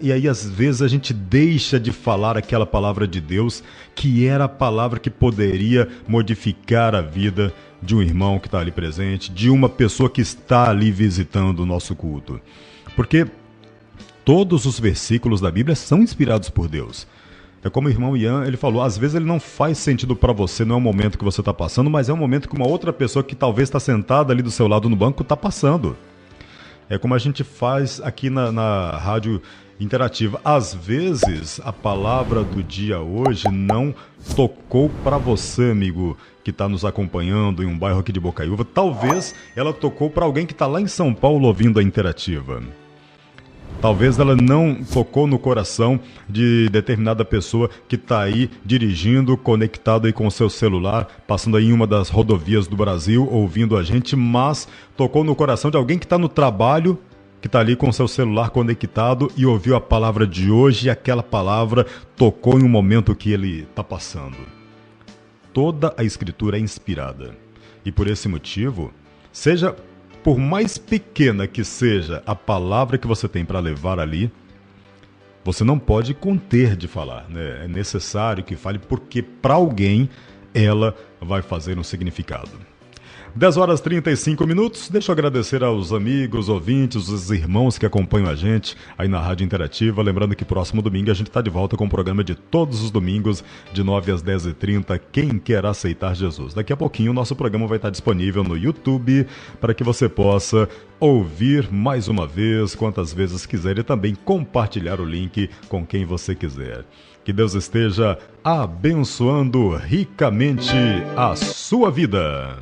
E aí às vezes a gente deixa de falar aquela palavra de Deus, que era a palavra que poderia modificar a vida de um irmão que está ali presente, de uma pessoa que está ali visitando o nosso culto. Porque todos os versículos da Bíblia são inspirados por Deus. É como o irmão Ian, ele falou, às vezes ele não faz sentido para você, não é o momento que você está passando, mas é um momento que uma outra pessoa que talvez está sentada ali do seu lado no banco está passando. É como a gente faz aqui na Rádio Interativa. Às vezes a palavra do dia hoje não tocou para você, amigo, que está nos acompanhando em um bairro aqui de Bocaiúva. Talvez ela tocou para alguém que está lá em São Paulo ouvindo a Interativa. Talvez ela não tocou no coração de determinada pessoa que está aí dirigindo, conectado aí com o seu celular, passando aí em uma das rodovias do Brasil, ouvindo a gente, mas tocou no coração de alguém que está no trabalho, que está ali com o seu celular conectado e ouviu a palavra de hoje e aquela palavra tocou em um momento que ele está passando. Toda a Escritura é inspirada. E por esse motivo, seja por mais pequena que seja a palavra que você tem para levar ali, você não pode conter de falar, né? É necessário que fale, porque para alguém ela vai fazer um significado. 10h35. Deixa eu agradecer aos amigos, ouvintes, os irmãos que acompanham a gente aí na Rádio Interativa. Lembrando que próximo domingo a gente está de volta com o programa de todos os domingos, de 9 às 10h30, Quem Quer Aceitar Jesus. Daqui a pouquinho o nosso programa vai estar disponível no YouTube para que você possa ouvir mais uma vez, quantas vezes quiser, e também compartilhar o link com quem você quiser. Que Deus esteja abençoando ricamente a sua vida.